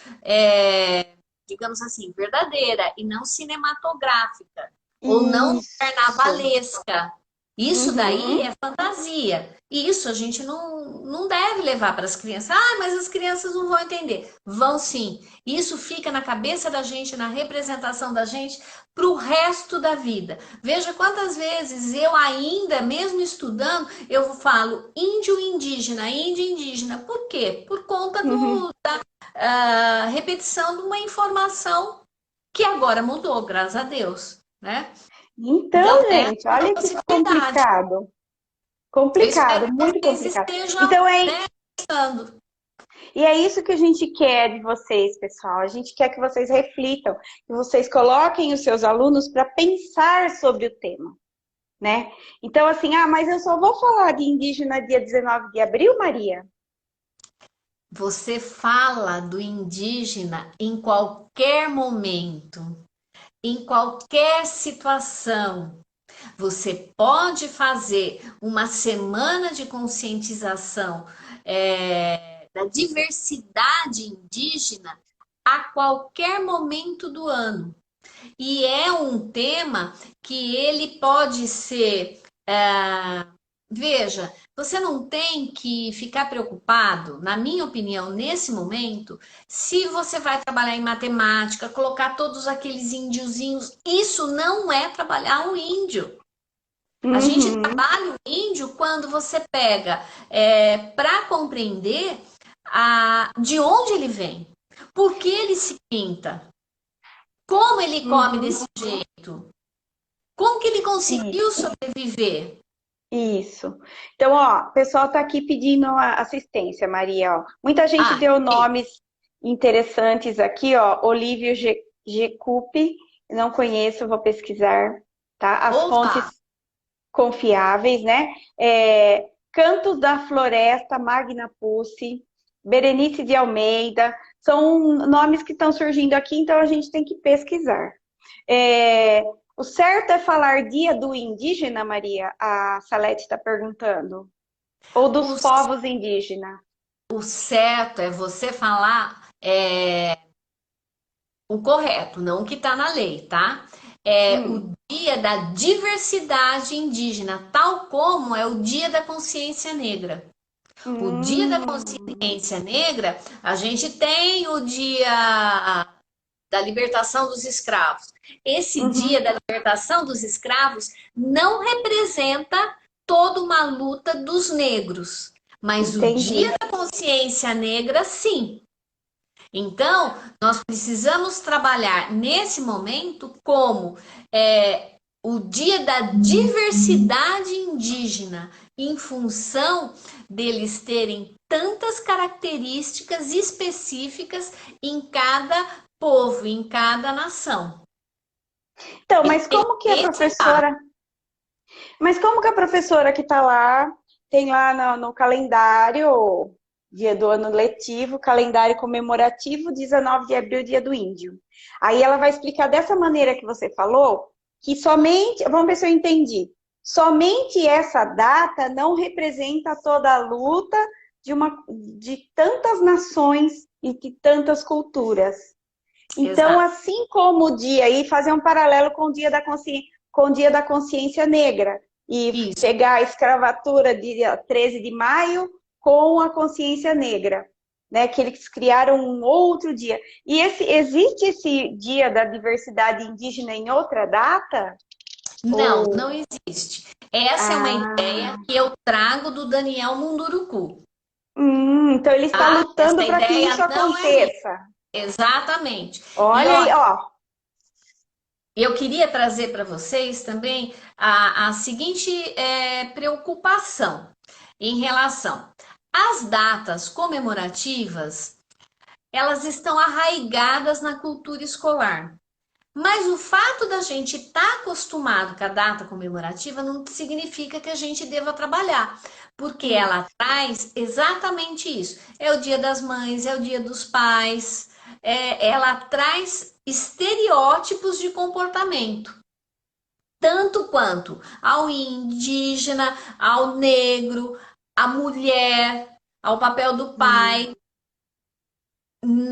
digamos assim, verdadeira e não cinematográfica ou não Isso. carnavalesca. Isso daí Uhum. é fantasia. E isso a gente não deve levar para as crianças. Ah, mas as crianças não vão entender. Vão sim. Isso fica na cabeça da gente, na representação da gente para o resto da vida. Veja quantas vezes eu ainda, mesmo estudando, eu falo índio indígena, índio indígena. Por quê? Por conta Uhum. da repetição de uma informação que agora mudou, graças a Deus, né? Então, Então, essa gente, é a olha que possibilidade. complicado. Eu espero Complicado, que muito vocês complicado. estejam, Então, né, pensando. e é isso que a gente quer de vocês, pessoal. A gente quer que vocês reflitam, que vocês coloquem os seus alunos para pensar sobre o tema, né? Então, assim, mas eu só vou falar de indígena dia 19 de abril, Maria? Você fala do indígena em qualquer momento, em qualquer situação. Você pode fazer uma semana de conscientização da diversidade indígena a qualquer momento do ano. E é um tema que ele pode ser. Veja, você não tem que ficar preocupado, na minha opinião, nesse momento, se você vai trabalhar em matemática, colocar todos aqueles índiozinhos. Isso não é trabalhar um índio. A gente Uhum, trabalha o índio quando você pega para compreender de onde ele vem, por que ele se pinta, como ele come uhum. desse jeito, como que ele conseguiu Isso, sobreviver. isso. Então, ó, o pessoal tá aqui pedindo assistência, Maria, ó. Muita gente Ah, deu nomes interessantes aqui, ó. Olívio Gecupi, não conheço, vou pesquisar, tá? As opa, fontes confiáveis, né? Cantos da Floresta, Magna Pucci, Berenice de Almeida, são nomes que estão surgindo aqui, então a gente tem que pesquisar. É, o certo é falar Dia do Indígena, Maria? A Salete está perguntando. Ou dos o, povos indígenas? o certo é você falar o correto, não o que está na lei, tá? É o Hum. dia da diversidade indígena, tal como é o dia da consciência negra. O dia da Hum. consciência negra, a gente tem o dia da libertação dos escravos. Esse dia Uhum. da libertação dos escravos não representa toda uma luta dos negros, mas o dia Entendi. da consciência negra, sim. Então, nós precisamos trabalhar nesse momento como o dia da diversidade indígena, em função deles terem tantas características específicas em cada povo, em cada nação. Então, É esse impacto. mas como que a professora que está lá, tem lá no calendário, dia do ano letivo, calendário comemorativo, 19 de abril, dia do índio. Aí ela vai explicar dessa maneira que você falou, que somente, vamos ver se eu entendi, somente essa data não representa toda a luta de tantas nações e de tantas culturas. Então, Exato. assim como o dia, e fazer um paralelo com o dia com o dia da consciência negra, e Isso. pegar a escravatura de dia 13 de maio com a consciência negra, né? Que eles criaram um outro dia. E existe esse dia da diversidade indígena em outra data? Não, Ou não existe. Essa é uma ideia ah, que eu trago do Daniel Munduruku. então ele está Tá? lutando Essa para que ideia isso não é minha. aconteça. Exatamente. E Olha aí, olha, ó. eu queria trazer para vocês também a seguinte preocupação em relação às datas comemorativas, elas estão arraigadas na cultura escolar. Mas o fato da gente estar acostumado com a data comemorativa não significa que a gente deva trabalhar, porque Hum, ela traz exatamente isso. É o Dia das Mães, é o Dia dos Pais, ela traz estereótipos de comportamento, tanto quanto ao indígena, ao negro, à mulher, ao papel do hum. pai,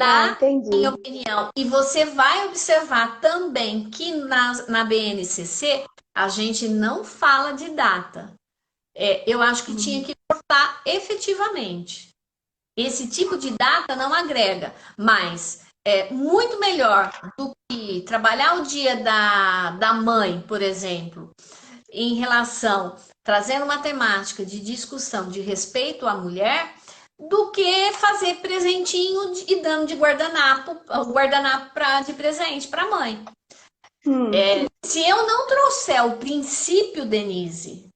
Ah, na minha entendi. opinião. E você vai observar também que na BNCC a gente não fala de data. Eu acho que tinha Hum, que cortar efetivamente. Esse tipo de data não agrega, mas é muito melhor do que trabalhar o dia da mãe, por exemplo, em relação, trazendo uma temática de discussão de respeito à mulher, do que fazer presentinho e dando de guardanapo, o guardanapo de presente para a mãe. hum, Se eu não trouxer o princípio, Denise,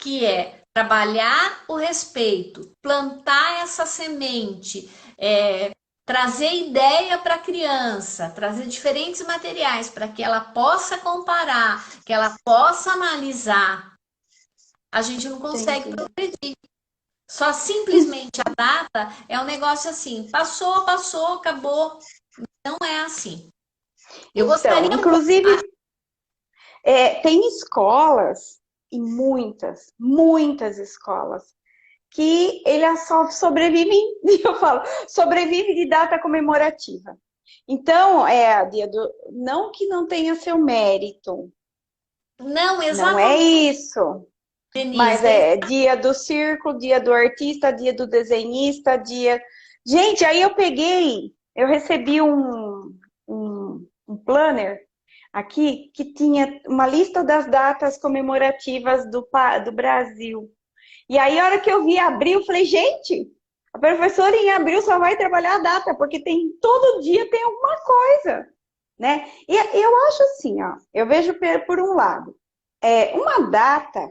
que é trabalhar o respeito, plantar essa semente, trazer ideia para a criança, trazer diferentes materiais para que ela possa comparar, que ela possa analisar, a gente não consegue entendi. progredir. Só En- simplesmente a data é um negócio assim, passou, passou, acabou. Não é assim. Eu Então, gostaria um pouco. inclusive, tem escolas, e muitas escolas, que eles só sobrevivem, eu falo, sobrevive de data comemorativa. Então, dia do. Não que não tenha seu mérito, Não, não é exatamente, isso. Mas Denise. é dia do circo, dia do artista, dia do desenhista, dia. Gente, aí eu recebi um planner aqui que tinha uma lista das datas comemorativas do Brasil. E aí, a hora que eu vi abril, eu falei, gente, a professora em abril só vai trabalhar a data, porque todo dia tem alguma coisa, né? E eu acho assim, ó, eu vejo por um lado, uma data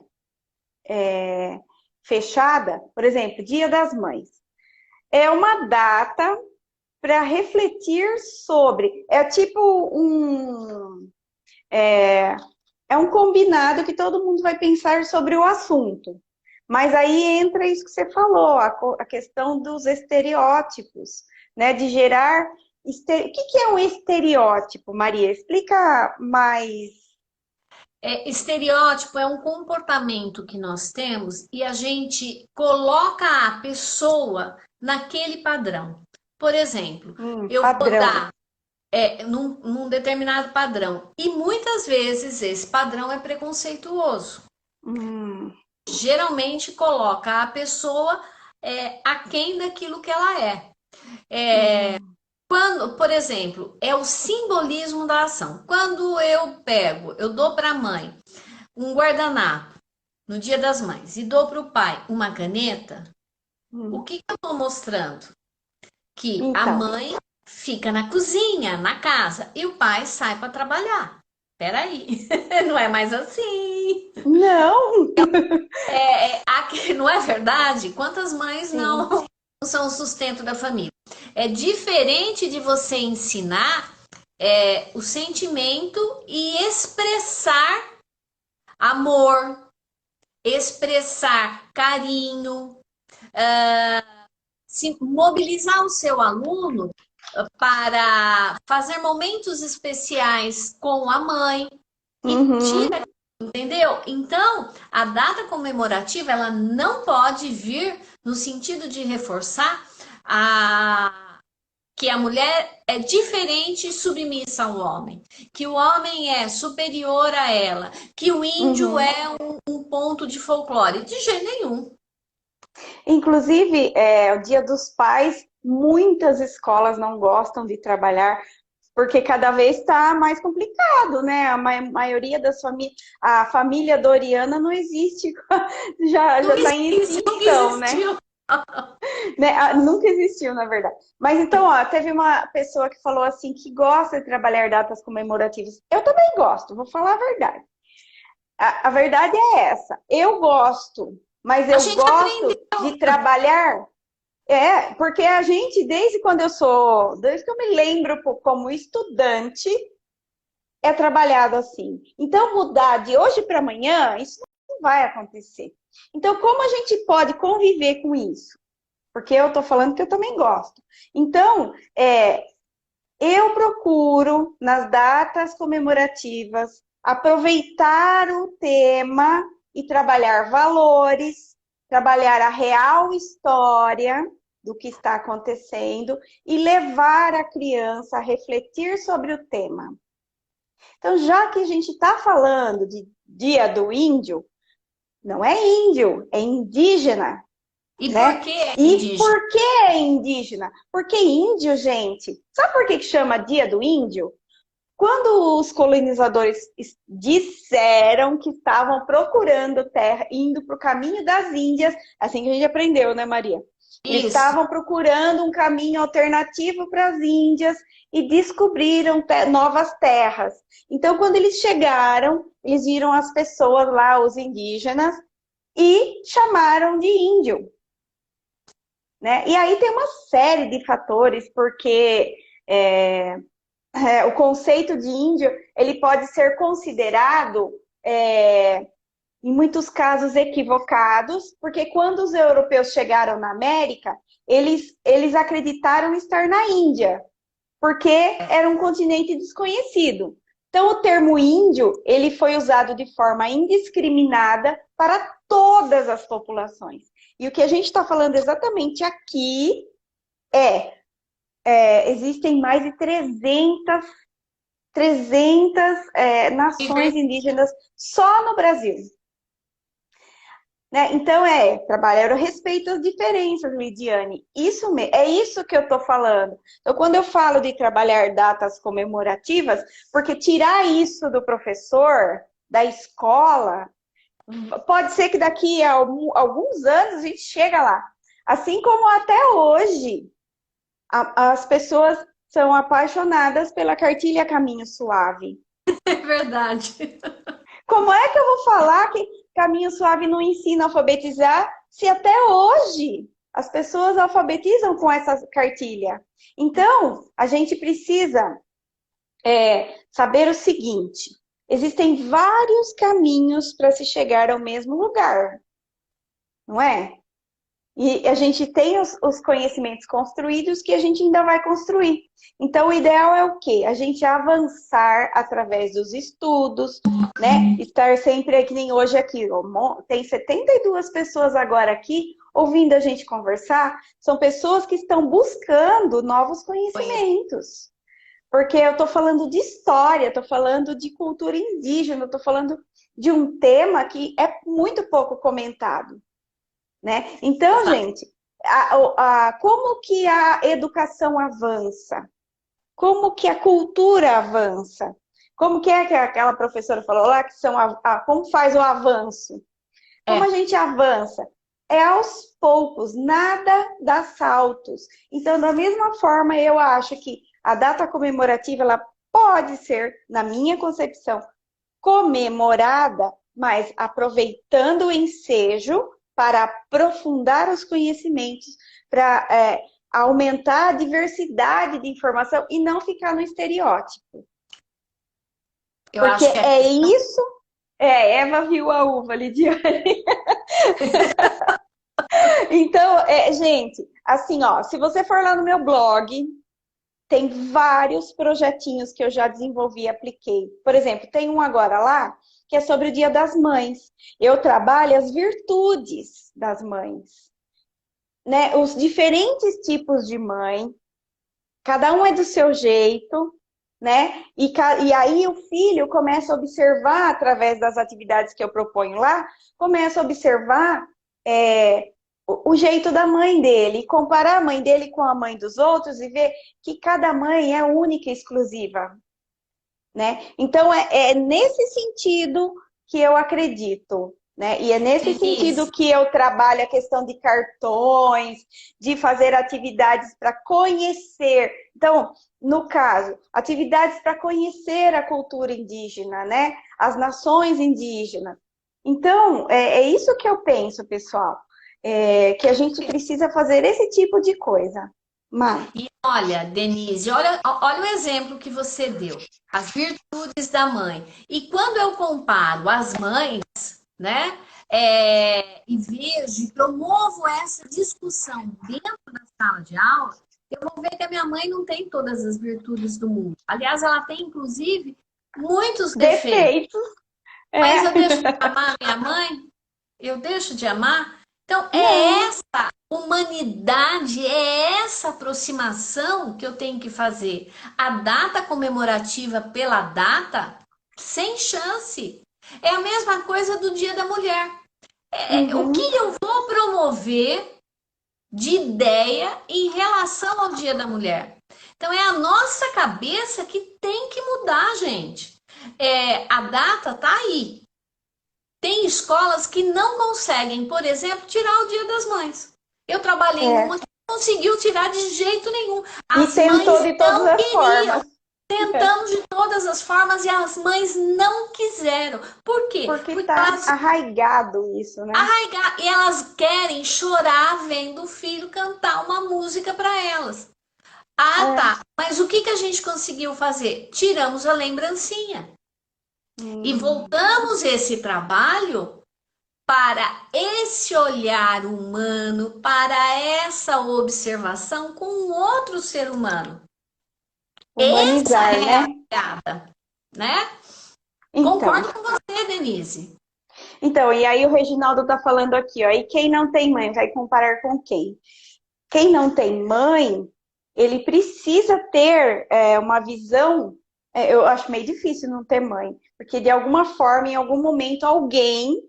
fechada, por exemplo, Dia das Mães, é uma data para refletir sobre, é, é um combinado que todo mundo vai pensar sobre o assunto. Mas aí entra isso que você falou, a questão dos estereótipos, né? De gerar. O que é um estereótipo, Maria? Explica mais. Estereótipo é um comportamento que nós temos e a gente coloca a pessoa naquele padrão. Por exemplo, eu vou Padrão. dar num determinado padrão. E muitas vezes esse padrão é preconceituoso. Hum, Geralmente coloca a pessoa aquém daquilo que ela é. hum, Quando, por exemplo, é o simbolismo da ação. Quando eu dou para a mãe um guardanapo no Dia das Mães e dou para o pai uma caneta, o hum. que, que eu estou mostrando? Que a Então, mãe fica na cozinha, na casa, e o pai sai para trabalhar. Peraí, não é mais assim. não. Não é verdade? Quantas mães Sim. não são o sustento da família? É diferente de você ensinar o sentimento e expressar amor, expressar carinho, se mobilizar o seu aluno para fazer momentos especiais com a mãe e Uhum. tira, entendeu? Então, a data comemorativa ela não pode vir no sentido de reforçar que a mulher é diferente e submissa ao homem, que o homem é superior a ela, que o índio Uhum. é um ponto de folclore. De jeito nenhum. Inclusive, o Dia dos Pais, muitas escolas não gostam de trabalhar, porque cada vez está mais complicado, né? A maioria das famílias, a família Doriana não existe, já Não está em existe, nunca extinção, né? existiu. Né? Nunca existiu, na verdade. Mas então, ó, teve uma pessoa que falou assim que gosta de trabalhar datas comemorativas. Eu também gosto, vou falar a verdade. A verdade é essa. Eu gosto, mas A eu gente gosto aprendeu. de trabalhar. Porque a gente, desde que eu me lembro como estudante, é trabalhado assim. Então, mudar de hoje para amanhã, isso não vai acontecer. Então, como a gente pode conviver com isso? Porque eu estou falando que eu também gosto. Então, eu procuro, nas datas comemorativas, aproveitar o tema e trabalhar valores, trabalhar a real história do que está acontecendo e levar a criança a refletir sobre o tema. Então, já que a gente está falando de Dia do Índio, não é índio, é indígena, E por né? que é E indígena? por que é indígena? Porque índio, gente, sabe por que chama Dia do Índio? Quando os colonizadores disseram que estavam procurando terra, indo para o caminho das Índias, assim que a gente aprendeu, né, Maria? Eles Isso. estavam procurando um caminho alternativo para as Índias e descobriram novas terras. Então, quando eles chegaram, eles viram as pessoas lá, os indígenas, e chamaram de índio, né? E aí tem uma série de fatores, porque o conceito de índio ele pode ser considerado, em muitos casos, equivocados, porque quando os europeus chegaram na América, eles acreditaram estar na Índia, porque era um continente desconhecido. Então, o termo índio ele foi usado de forma indiscriminada para todas as populações. E o que a gente está falando exatamente aqui existem mais de 300 nações indígenas só no Brasil. Né? Então, trabalhar o respeito às diferenças, Lidiane. É isso que eu estou falando. Então, quando eu falo de trabalhar datas comemorativas, porque tirar isso do professor, da escola, pode ser que daqui a alguns anos a gente chega lá. Assim como até hoje, as pessoas são apaixonadas pela cartilha Caminho Suave. É verdade. Como é que eu vou falar que Caminho Suave não ensina a alfabetizar se até hoje as pessoas alfabetizam com essa cartilha? Então, a gente precisa saber o seguinte: existem vários caminhos para se chegar ao mesmo lugar, não é? E a gente tem os conhecimentos construídos que a gente ainda vai construir. Então, o ideal é o quê? A gente avançar através dos estudos, né? Estar sempre, que nem hoje aqui, tem 72 pessoas agora aqui ouvindo a gente conversar, são pessoas que estão buscando novos conhecimentos. Porque eu estou falando de história, estou falando de cultura indígena, estou falando de um tema que é muito pouco comentado. Né? Então, Exato. gente, como que a educação avança? Como que a cultura avança? Como que aquela professora falou lá, que como faz o avanço? Como a gente avança? É aos poucos, nada dá saltos. Então, da mesma forma, eu acho que a data comemorativa, ela pode ser, na minha concepção, comemorada, mas aproveitando o ensejo para aprofundar os conhecimentos, para aumentar a diversidade de informação e não ficar no estereótipo. Eu Porque acho que é isso. Eva viu a uva, Lidiane. Então, gente, assim, ó, se você for lá no meu blog, tem vários projetinhos que eu já desenvolvi e apliquei. Por exemplo, tem um agora lá que é sobre o Dia das Mães. Eu trabalho as virtudes das mães, né? Os diferentes tipos de mãe, cada um é do seu jeito, né? E aí o filho começa a observar, através das atividades que eu proponho lá, começa a observar o jeito da mãe dele, comparar a mãe dele com a mãe dos outros e ver que cada mãe é única e exclusiva, né? Então, é nesse sentido que eu acredito, né? E é nesse sentido isso. que eu trabalho a questão de cartões, de fazer atividades para conhecer. Então, no caso, atividades para conhecer a cultura indígena, né? As nações indígenas. Então, é isso que eu penso, pessoal. Que a gente precisa fazer esse tipo de coisa. Mas, E olha, Denise, olha o exemplo que você deu, as virtudes da mãe. E quando eu comparo as mães, né, e vejo e promovo essa discussão dentro da sala de aula, eu vou ver que a minha mãe não tem todas as virtudes do mundo. Aliás, ela tem, inclusive, muitos defeitos. defeitos, Mas eu é. deixo de amar minha mãe? Eu deixo de amar? Então, é Não. essa humanidade, é essa aproximação que eu tenho que fazer. A data comemorativa pela data, sem chance. É a mesma coisa do Dia da Mulher. O que Uhum. eu vou promover de ideia em relação ao Dia da Mulher? Então, é a nossa cabeça que tem que mudar, gente. A data tá aí. Tem escolas que não conseguem, por exemplo, tirar o Dia das Mães. Eu trabalhei em É. uma que não conseguiu tirar de jeito nenhum. E As tentou mães de todas não as queriam. formas. Tentamos de todas as formas e as mães não quiseram. Por quê? Porque Porque tá elas arraigado isso, né? e elas querem chorar vendo o filho cantar uma música para elas. Ah, É. tá. Mas o que que a gente conseguiu fazer? Tiramos a lembrancinha e Hum. voltamos esse trabalho para esse olhar humano, para essa observação com um outro ser humano. Essa Humanizar, é a né? pegada, né? Então, Concordo com você, Denise. e aí o Reginaldo tá falando aqui, ó, e quem não tem mãe vai comparar com quem? Quem não tem mãe, ele precisa ter uma visão. Eu acho meio difícil não ter mãe, porque de alguma forma, em algum momento, alguém,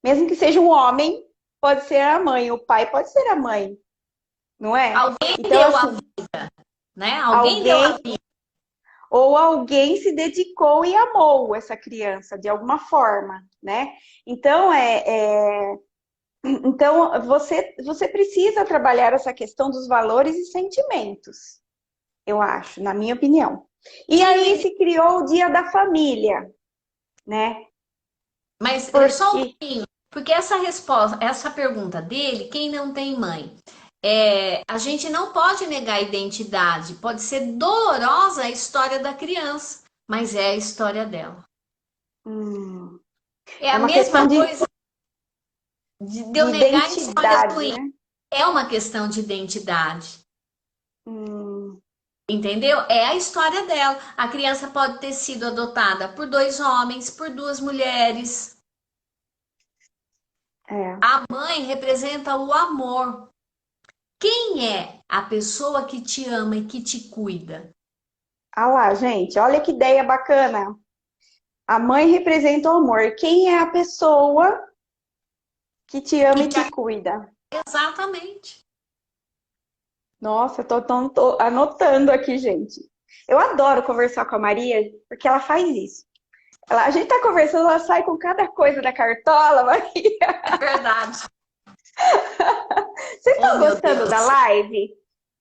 mesmo que seja um homem, pode ser a mãe, o pai pode ser a mãe, não é? Alguém Então, deu a assim, vida, né? Alguém deu a alguém vida. ou alguém se dedicou e amou essa criança de alguma forma, né? Então, então você precisa trabalhar essa questão dos valores e sentimentos, eu acho, na minha opinião. E Sim, aí Denise, se criou o Dia da Família, né? mas só um Porque pouquinho, porque essa resposta, essa pergunta dele, quem não tem mãe? A gente não pode negar a identidade. Pode ser dolorosa a história da criança, mas é a história dela. hum, É é a uma mesma questão coisa de eu de negar a história do identidade, índio. né? É uma questão de identidade. Hum, Entendeu? É a história dela. A criança pode ter sido adotada por dois homens, por duas mulheres. é. A mãe representa o amor. Quem é a pessoa que te ama e que te cuida? Ah lá, gente, olha que ideia bacana. A mãe representa o amor. Quem é a pessoa que te ama Que e te... te cuida? Exatamente. Nossa, tô anotando aqui, gente. Eu adoro conversar com a Maria, porque ela faz isso. A gente tá conversando, ela sai com cada coisa da cartola, Maria. É verdade. Vocês Oh, estão meu gostando da Deus. live?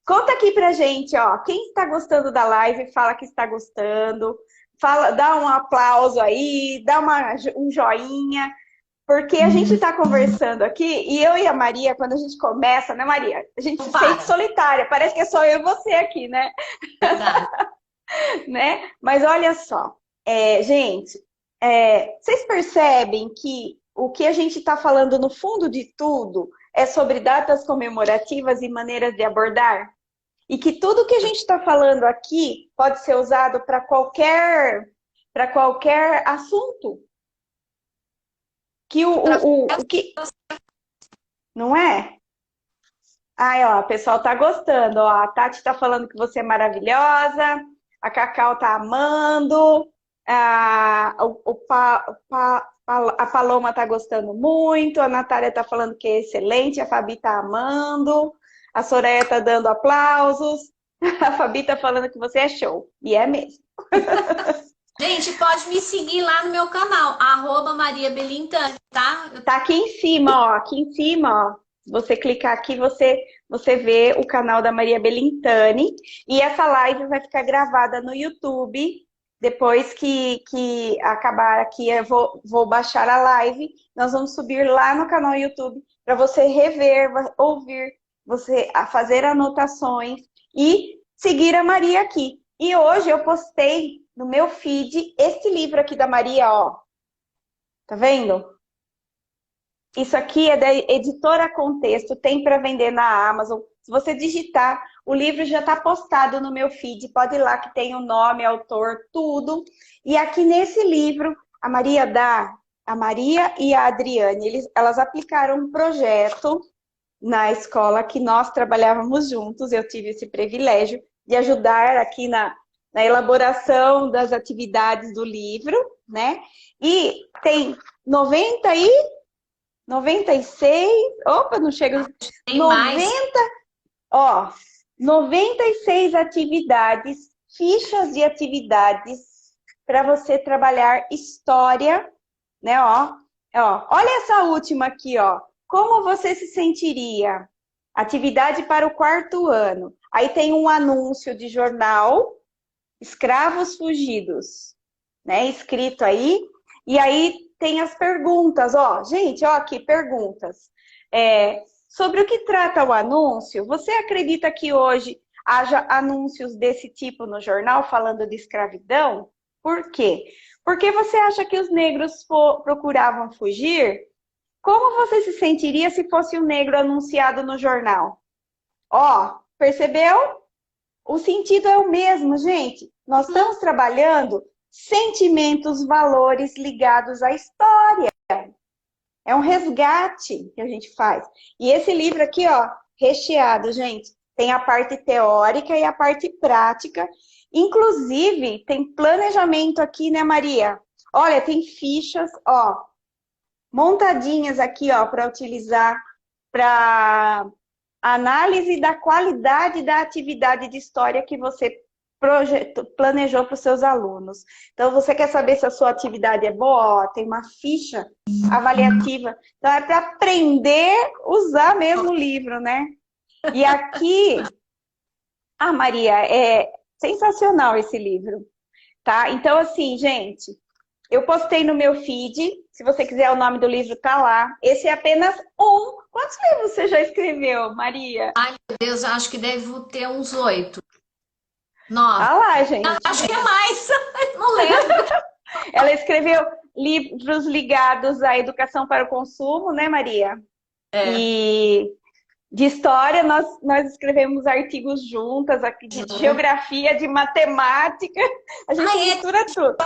Conta aqui pra gente, ó. Quem está gostando da live, fala que está gostando. Fala, dá um aplauso aí, dá um joinha. Porque a gente está conversando aqui e eu e a Maria, quando a gente começa, né, Maria? A gente Não se sente para. solitária, parece que é só eu e você aqui, né? Verdade. Né? Mas olha só, gente, vocês percebem que o que a gente está falando no fundo de tudo é sobre datas comemorativas e maneiras de abordar? E que tudo que a gente está falando aqui pode ser usado para qualquer assunto. Que o que. Não é? Ai, ó, o pessoal tá gostando, ó. A Tati tá falando que você é maravilhosa, a Cacau tá amando, a Paloma tá gostando muito, a Natália tá falando que é excelente, a Fabi tá amando, a Soraya tá dando aplausos, a Fabi tá falando que você é show. E é mesmo. Gente, pode me seguir lá no meu canal, arroba Maria Belintani, tá? Tá aqui em cima, ó. Aqui em cima, ó. Se você clicar aqui, você vê o canal da Maria Belintani. E essa live vai ficar gravada no YouTube. Depois que acabar aqui, eu vou baixar a live. Nós vamos subir lá no canal YouTube para você rever, ouvir, você fazer anotações e seguir a Maria aqui. E hoje eu postei no meu feed este livro aqui da Maria, ó. Tá vendo? Isso aqui é da Editora Contexto, tem para vender na Amazon. Se você digitar, o livro já está postado no meu feed. Pode ir lá que tem o nome, autor, tudo. E aqui nesse livro, a Maria e a Adriane, elas aplicaram um projeto na escola que nós trabalhávamos juntos. Eu tive esse privilégio de ajudar aqui na elaboração das atividades do livro, né? E tem 96, opa, não chega, Tem 90, mais. ó, 96 atividades, fichas de atividades para você trabalhar história, né, ó, olha essa última aqui, ó, como você se sentiria? Atividade para o 4º ano. Aí tem um anúncio de jornal, Escravos Fugidos, né, escrito aí, e aí tem as perguntas, ó, gente, ó aqui, perguntas. Sobre o que trata o anúncio, você acredita que hoje haja anúncios desse tipo no jornal falando de escravidão? Por quê? Porque você acha que os negros procuravam fugir? Como você se sentiria se fosse um negro anunciado no jornal? Ó, percebeu? O sentido é o mesmo, gente. Nós estamos trabalhando sentimentos, valores ligados à história. É um resgate que a gente faz. E esse livro aqui, ó, recheado, gente, tem a parte teórica e a parte prática. Inclusive, tem planejamento aqui, né, Maria? Olha, tem fichas, ó, montadinhas aqui, ó, para utilizar para análise da qualidade da atividade de história que você planejou para os seus alunos. Então, você quer saber se a sua atividade é boa? Ó, tem uma ficha avaliativa. Então, é para aprender a usar mesmo o livro, né? E aqui, Maria, é sensacional esse livro, tá? Então, assim, gente, eu postei no meu feed. Se você quiser, o nome do livro tá lá. Esse é apenas um. Quantos livros você já escreveu, Maria? Ai, meu Deus, eu acho que devo ter uns 8. 9. Ah lá, gente. Acho que é mais. Não lembro. Ela escreveu livros ligados à educação para o consumo, né, Maria? E de história, nós escrevemos artigos juntas, aqui de geografia, de matemática. A gente mistura tudo.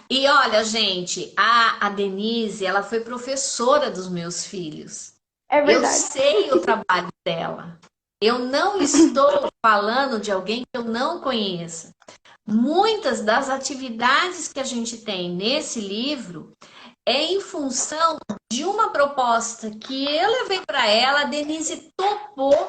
E olha, gente, a Denise, ela foi professora dos meus filhos. É verdade. Eu sei o trabalho dela. Eu não estou falando de alguém que eu não conheça. Muitas das atividades que a gente tem nesse livro é em função de uma proposta que eu levei para ela, a Denise topou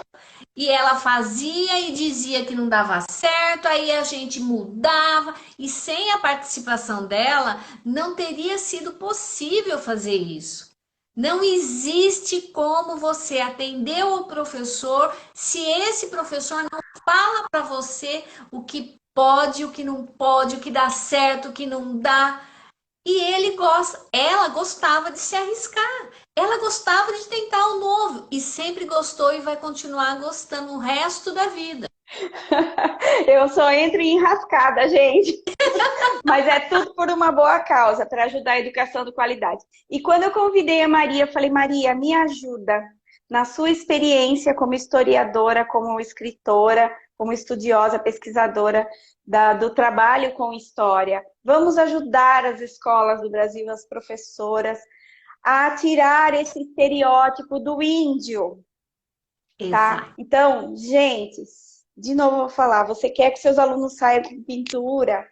e ela fazia e dizia que não dava certo, aí a gente mudava e sem a participação dela não teria sido possível fazer isso. Não existe como você atender o professor se esse professor não fala para você o que pode, o que não pode, o que dá certo, o que não dá. E ela gostava de se arriscar. Ela gostava de tentar o novo e sempre gostou e vai continuar gostando o resto da vida. Eu só entro em enrascada, gente. Mas é tudo por uma boa causa, para ajudar a educação de qualidade. E quando eu convidei a Maria, eu falei, Maria, me ajuda na sua experiência como historiadora, como escritora, como estudiosa, pesquisadora do trabalho com história. Vamos ajudar as escolas do Brasil, as professoras, a tirar esse estereótipo do índio. Tá? Então, gente, de novo eu vou falar, você quer que seus alunos saiam com pintura?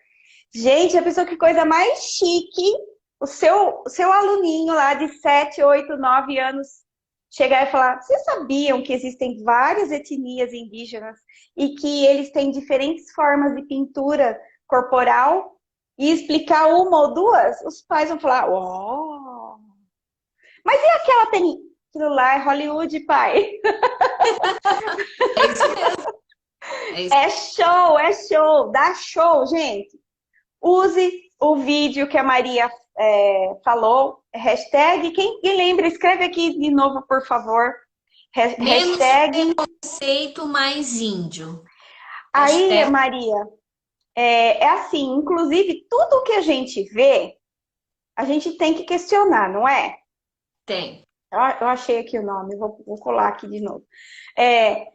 Gente, a pessoa que coisa mais chique, o seu aluninho lá de 7, 8, 9 anos chegar e falar, vocês sabiam que existem várias etnias indígenas e que eles têm diferentes formas de pintura corporal? E explicar uma ou duas, os pais vão falar, oh! Mas e aquilo lá é Hollywood, pai? É isso mesmo. É show, dá show, gente. Use o vídeo que a Maria falou, hashtag, quem lembra, escreve aqui de novo, por favor. Hashtag... Menos preconceito, mais índio. Aí, Hashtag Maria, é assim, inclusive, tudo que a gente vê, a gente tem que questionar, não é? tem. Eu achei aqui o nome, vou colar aqui de novo. É,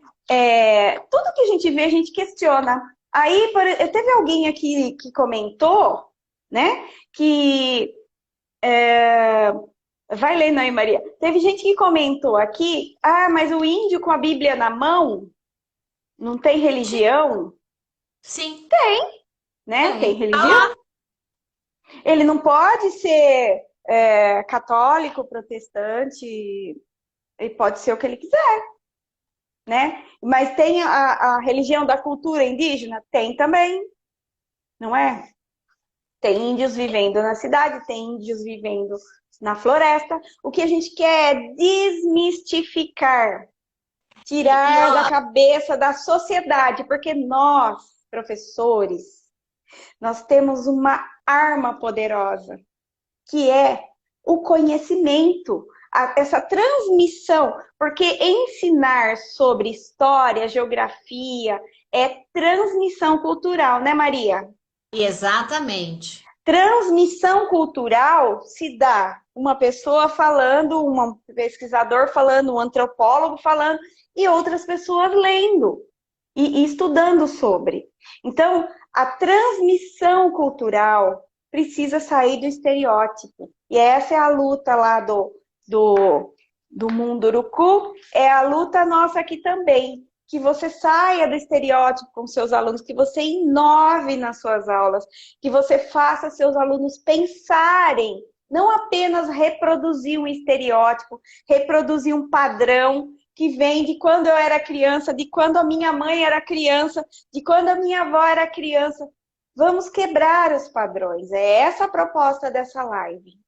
tudo que a gente vê, a gente questiona. Aí, teve alguém aqui que comentou, né, que... vai lendo aí, Maria. Teve gente que comentou aqui, mas o índio com a Bíblia na mão não tem Sim, religião, sim, né? Tem tem. Tá religião. lá. Ele não pode ser católico, protestante, ele pode ser o que ele quiser, né? Mas tem a religião da cultura indígena? Tem também, não é? Tem índios vivendo na cidade, tem índios vivendo na floresta. O que a gente quer é desmistificar, E tirar da ó, cabeça da sociedade, porque nós, professores, nós temos uma arma poderosa, que é o conhecimento, essa transmissão, porque ensinar sobre história, geografia, é transmissão cultural, né, Maria? exatamente. Transmissão cultural se dá uma pessoa falando, um pesquisador falando, um antropólogo falando, e outras pessoas lendo e estudando sobre. Então, a transmissão cultural precisa sair do estereótipo. E essa é a luta lá do Mundo Urucu, é a luta nossa aqui também. Que você saia do estereótipo com seus alunos, que você inove nas suas aulas, que você faça seus alunos pensarem, não apenas reproduzir um estereótipo, reproduzir um padrão que vem de quando eu era criança, de quando a minha mãe era criança, de quando a minha avó era criança. Vamos quebrar os padrões. É essa a proposta dessa live.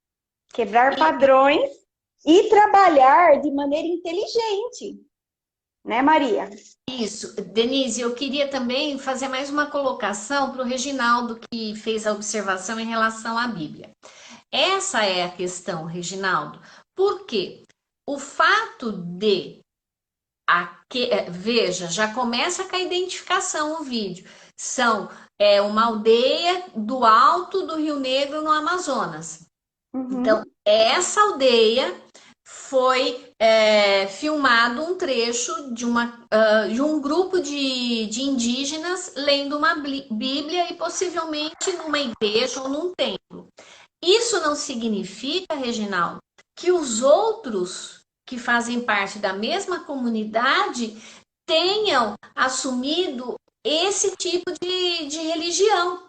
Quebrar E padrões e trabalhar de maneira inteligente. Né, Maria? isso, Denise, eu queria também fazer mais uma colocação para o Reginaldo, que fez a observação em relação à Bíblia. Essa é a questão, Reginaldo, porque o fato de veja, já começa com a identificação o vídeo. São uma aldeia do alto do Rio Negro, no Amazonas. Então, Uhum. essa aldeia foi filmado um trecho de um grupo de indígenas lendo uma Bíblia e possivelmente numa igreja ou num templo. Isso não significa, Reginaldo, que os outros que fazem parte da mesma comunidade tenham assumido esse tipo de religião.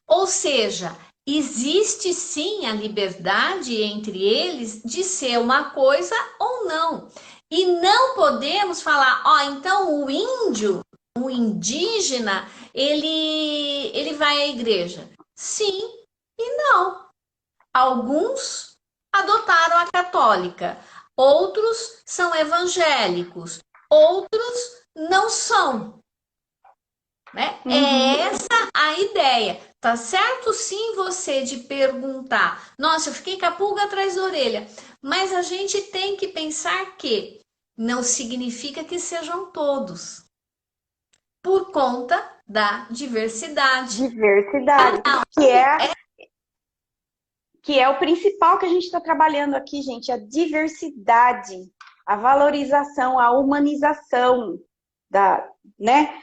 Ou seja, existe sim a liberdade entre eles de ser uma coisa ou não. E não podemos falar, então o índio, o indígena, ele vai à igreja. Sim e não. Alguns adotaram a católica, outros são evangélicos, outros não são, né? É Uhum. essa a ideia. Tá certo sim você de perguntar, nossa, eu fiquei com a pulga atrás da orelha, mas a gente tem que pensar que não significa que sejam todos, por conta da diversidade. Diversidade, que é o principal que a gente está trabalhando aqui, gente, a diversidade, a valorização, a humanização da, né,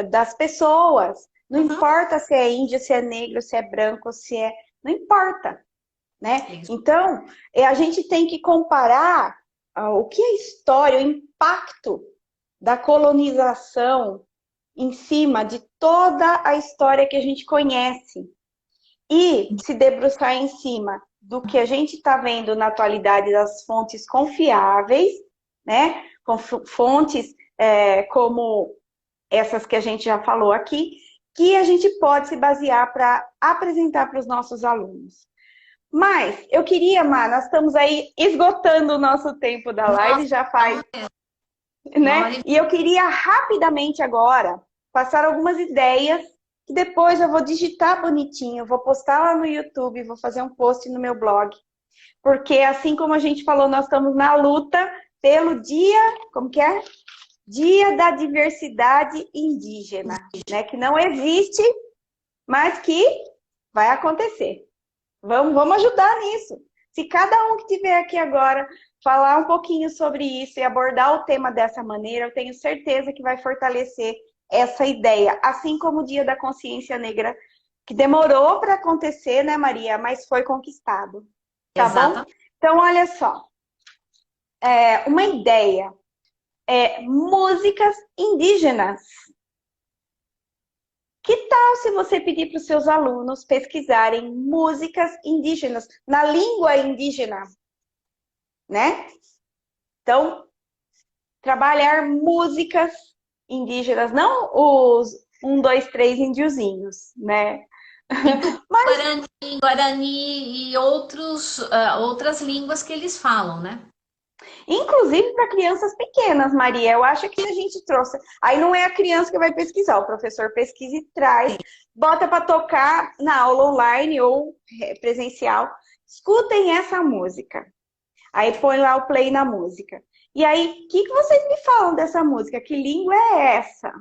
das pessoas. Não Uhum, importa se é índio, se é negro, se é branco, se é. Não importa, né? é isso. Então, a gente tem que comparar o que é a história, o impacto da colonização em cima de toda a história que a gente conhece e se debruçar em cima do que a gente está vendo na atualidade das fontes confiáveis, né? Com fontes como essas que a gente já falou aqui, que a gente pode se basear para apresentar para os nossos alunos. Mas eu queria, Má, nós estamos aí esgotando o nosso tempo da live, Nossa, já então, faz, uma hora né? e E eu queria rapidamente agora passar algumas ideias que depois eu vou digitar bonitinho, vou postar lá no YouTube, vou fazer um post no meu blog. Porque assim como a gente falou, nós estamos na luta pelo dia, como que é? Dia da Diversidade Indígena, né? Que não existe, mas que vai acontecer. Vamos ajudar nisso. Se cada um que estiver aqui agora falar um pouquinho sobre isso e abordar o tema dessa maneira, eu tenho certeza que vai fortalecer essa ideia. Assim como o Dia da Consciência Negra, que demorou para acontecer, né, Maria? Mas foi conquistado. Tá bom? Exatamente. Então, olha só. Uma ideia. Músicas indígenas. Que tal se você pedir para os seus alunos pesquisarem músicas indígenas, na língua indígena, né? Então, trabalhar músicas indígenas, não os 1, 2, 3 índiozinhos, né? E do Mas, Guarani e outras línguas que eles falam, né? inclusive para crianças pequenas, Maria, eu acho que a gente trouxe. Aí não é a criança que vai pesquisar, o professor pesquisa e traz, bota para tocar na aula online ou presencial. Escutem essa música. Aí põe lá o play na música. E aí, o que vocês me falam dessa música? Que língua é essa?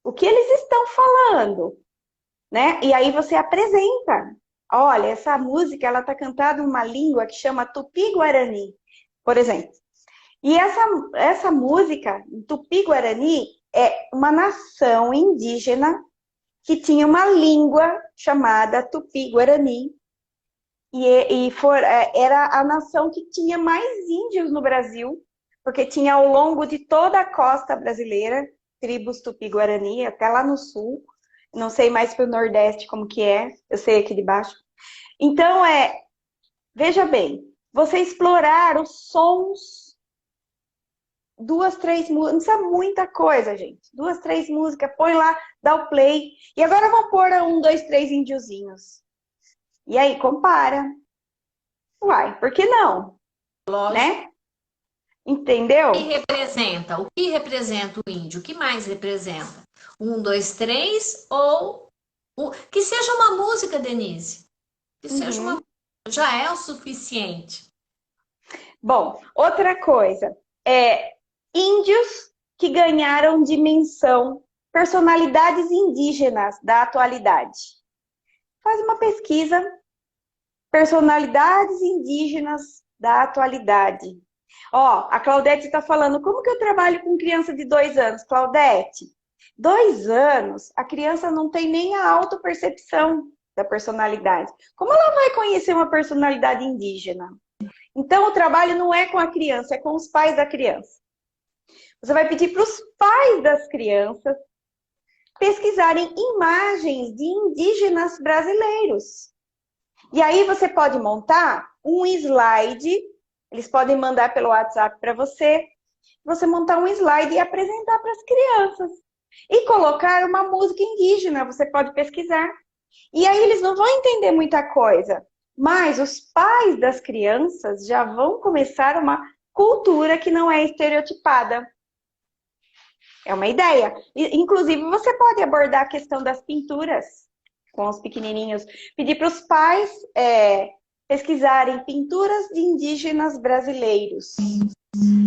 O que eles estão falando? Né? E aí você apresenta. Olha, essa música, ela está cantada em uma língua que chama Tupi-Guarani, por exemplo. E essa música, Tupi-Guarani, é uma nação indígena que tinha uma língua chamada Tupi-Guarani. Era a nação que tinha mais índios no Brasil, porque tinha ao longo de toda a costa brasileira, tribos Tupi-Guarani, até lá no sul. Não sei mais para o Nordeste como que é, eu sei aqui de baixo. Então, veja bem, você explorar os sons, 2, 3 músicas, não precisa muita coisa, gente. 2, 3 músicas, põe lá, dá o play. E agora vamos pôr 1, 2, 3 índiozinhos. E aí, compara. Uai, por que não? Lógico. Né? Entendeu? O que representa o índio? O que mais representa? 1, 2, 3 ou que seja uma música, Denise. Que seja uma Uhum. música. Já é o suficiente. Bom, outra coisa. Índios que ganharam dimensão, personalidades indígenas da atualidade. Faz uma pesquisa, personalidades indígenas da atualidade. Ó, a Claudete está falando, como que eu trabalho com criança de 2 anos? Claudete, 2 anos, a criança não tem nem a autopercepção da personalidade. Como ela vai conhecer uma personalidade indígena? Então, o trabalho não é com a criança, é com os pais da criança. Você vai pedir para os pais das crianças pesquisarem imagens de indígenas brasileiros. E aí você pode montar um slide, eles podem mandar pelo WhatsApp para você montar um slide e apresentar para as crianças. E colocar uma música indígena, você pode pesquisar. E aí eles não vão entender muita coisa, mas os pais das crianças já vão começar uma cultura que não é estereotipada. É uma ideia. Inclusive, você pode abordar a questão das pinturas com os pequenininhos. Pedir para os pais pesquisarem pinturas de indígenas brasileiros.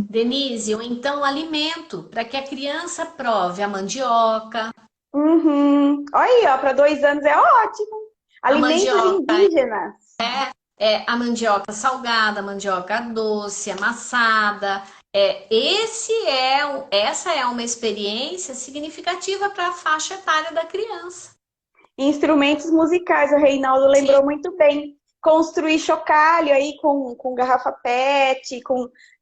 Denise, ou então alimento, para que a criança prove a mandioca. Uhum. Olha aí, ó, para 2 anos é ótimo. A Alimentos mandioca indígenas. a mandioca salgada, a mandioca doce, amassada. Essa é uma experiência significativa para a faixa etária da criança. Instrumentos musicais, o Reinaldo lembrou muito bem. Construir chocalho aí com garrafa PET,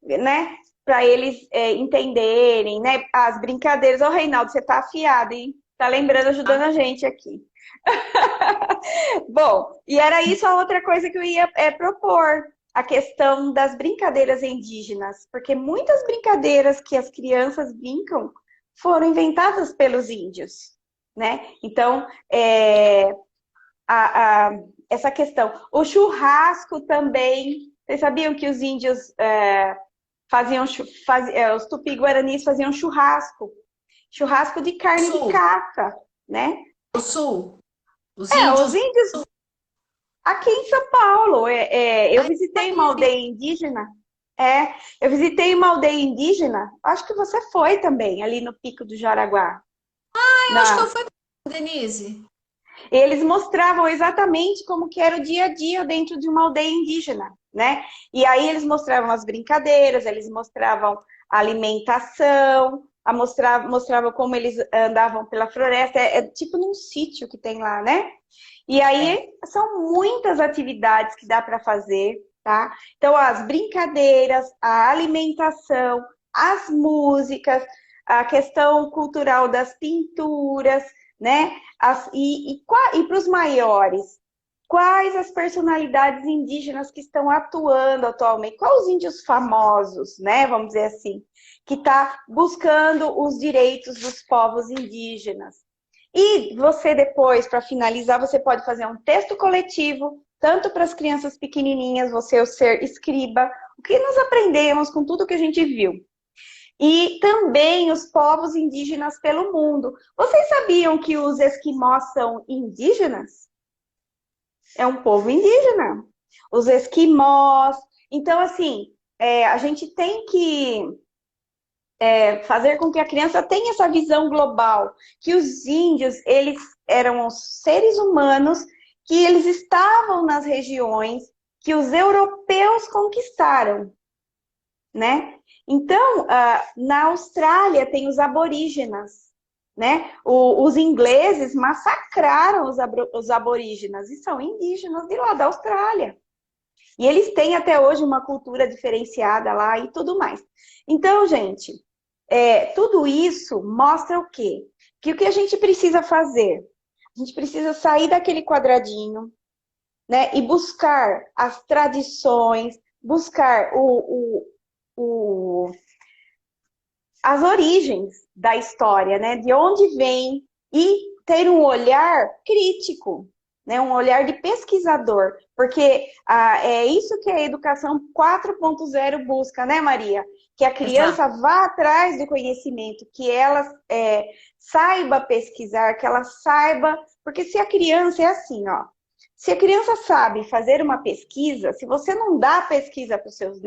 né? Para eles entenderem, né? As brincadeiras. Ô, Reinaldo, você tá afiado, hein? Tá lembrando, ajudando a gente aqui. Bom, e era isso a outra coisa que eu ia propor. A questão das brincadeiras indígenas. Porque muitas brincadeiras que as crianças brincam foram inventadas pelos índios, né? Então, essa questão. O churrasco também. Vocês sabiam que os índios os tupi-guaranis faziam churrasco? Churrasco de carne de caça, né? O sul, os Os índios. índios, aqui em São Paulo, eu visitei uma aldeia indígena. É, eu visitei uma aldeia indígena, acho que você foi também, ali no Pico do Jaraguá. Eu acho que eu Na, fui, Denise. Eles mostravam exatamente como que era o dia a dia dentro de uma aldeia indígena, né? E aí eles mostravam as brincadeiras, eles mostravam a alimentação, mostravam como eles andavam pela floresta, é tipo num sítio que tem lá, né? E É. aí são muitas atividades que dá para fazer, tá? Então, as brincadeiras, a alimentação, as músicas, a questão cultural das pinturas, né? E para os maiores, quais as personalidades indígenas que estão atuando atualmente? Quais os índios famosos, né? Vamos dizer assim, que está buscando os direitos dos povos indígenas. E você depois, para finalizar, você pode fazer um texto coletivo, tanto para as crianças pequenininhas, você o ser escriba, o que nós aprendemos com tudo que a gente viu. E também os povos indígenas pelo mundo. Vocês sabiam que os esquimós são indígenas? É um povo indígena. Os esquimós. Então, assim, a gente tem que fazer com que a criança tenha essa visão global, que os índios, eles eram os seres humanos que eles estavam nas regiões que os europeus conquistaram, né? Então, na Austrália tem os aborígenas, né? Os ingleses massacraram os aborígenas e são indígenas de lá da Austrália. E eles têm até hoje uma cultura diferenciada lá e tudo mais. Então, gente, tudo isso mostra o quê? Que o que a gente precisa fazer? A gente precisa sair daquele quadradinho, né? E buscar as tradições, buscar as origens da história, né? De onde vem e ter um olhar crítico, né? Um olhar de pesquisador, porque é isso que a educação 4.0 busca, né, Maria? Que a Exato. criança vá atrás do conhecimento, que ela saiba pesquisar, que ela saiba, porque se a criança é assim, ó, se a criança sabe fazer uma pesquisa, se você não dá pesquisa para os seus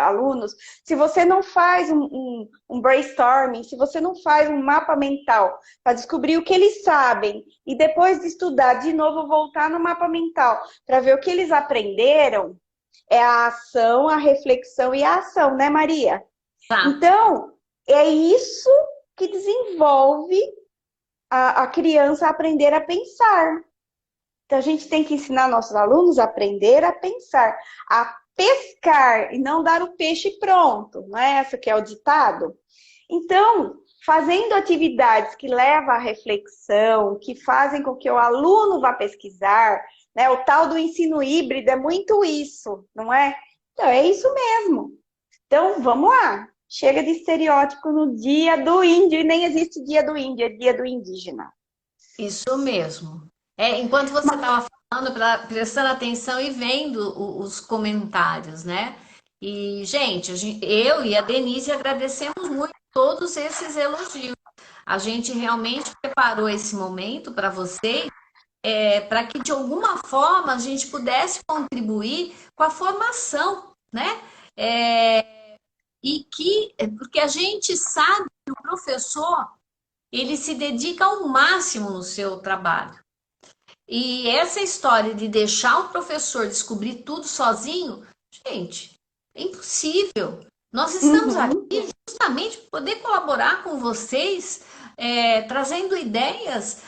alunos, se você não faz um brainstorming, se você não faz um mapa mental para descobrir o que eles sabem e depois de estudar de novo voltar no mapa mental para ver o que eles aprenderam, é a ação, a reflexão e a ação, né, Maria? Exato. Então, é isso que desenvolve a criança a aprender a pensar. Então, a gente tem que ensinar nossos alunos a aprender a pensar, a pescar e não dar o peixe pronto, não é essa que é o ditado? Então, fazendo atividades que levam à reflexão, que fazem com que o aluno vá pesquisar, né? O tal do ensino híbrido é muito isso, não é? Então, é isso mesmo. Então, vamos lá. Chega de estereótipo no dia do índio, e nem existe dia do índio, é dia do indígena. Isso mesmo. Enquanto você estava falando, prestando atenção e vendo os comentários, né? E, gente, eu e a Denise agradecemos muito todos esses elogios. A gente realmente preparou esse momento para vocês, para que de alguma forma a gente pudesse contribuir com a formação, né? Porque a gente sabe que o professor ele se dedica ao máximo no seu trabalho. E essa história de deixar o professor descobrir tudo sozinho, gente, é impossível. Nós estamos aqui Uhum. justamente para poder colaborar com vocês, trazendo ideias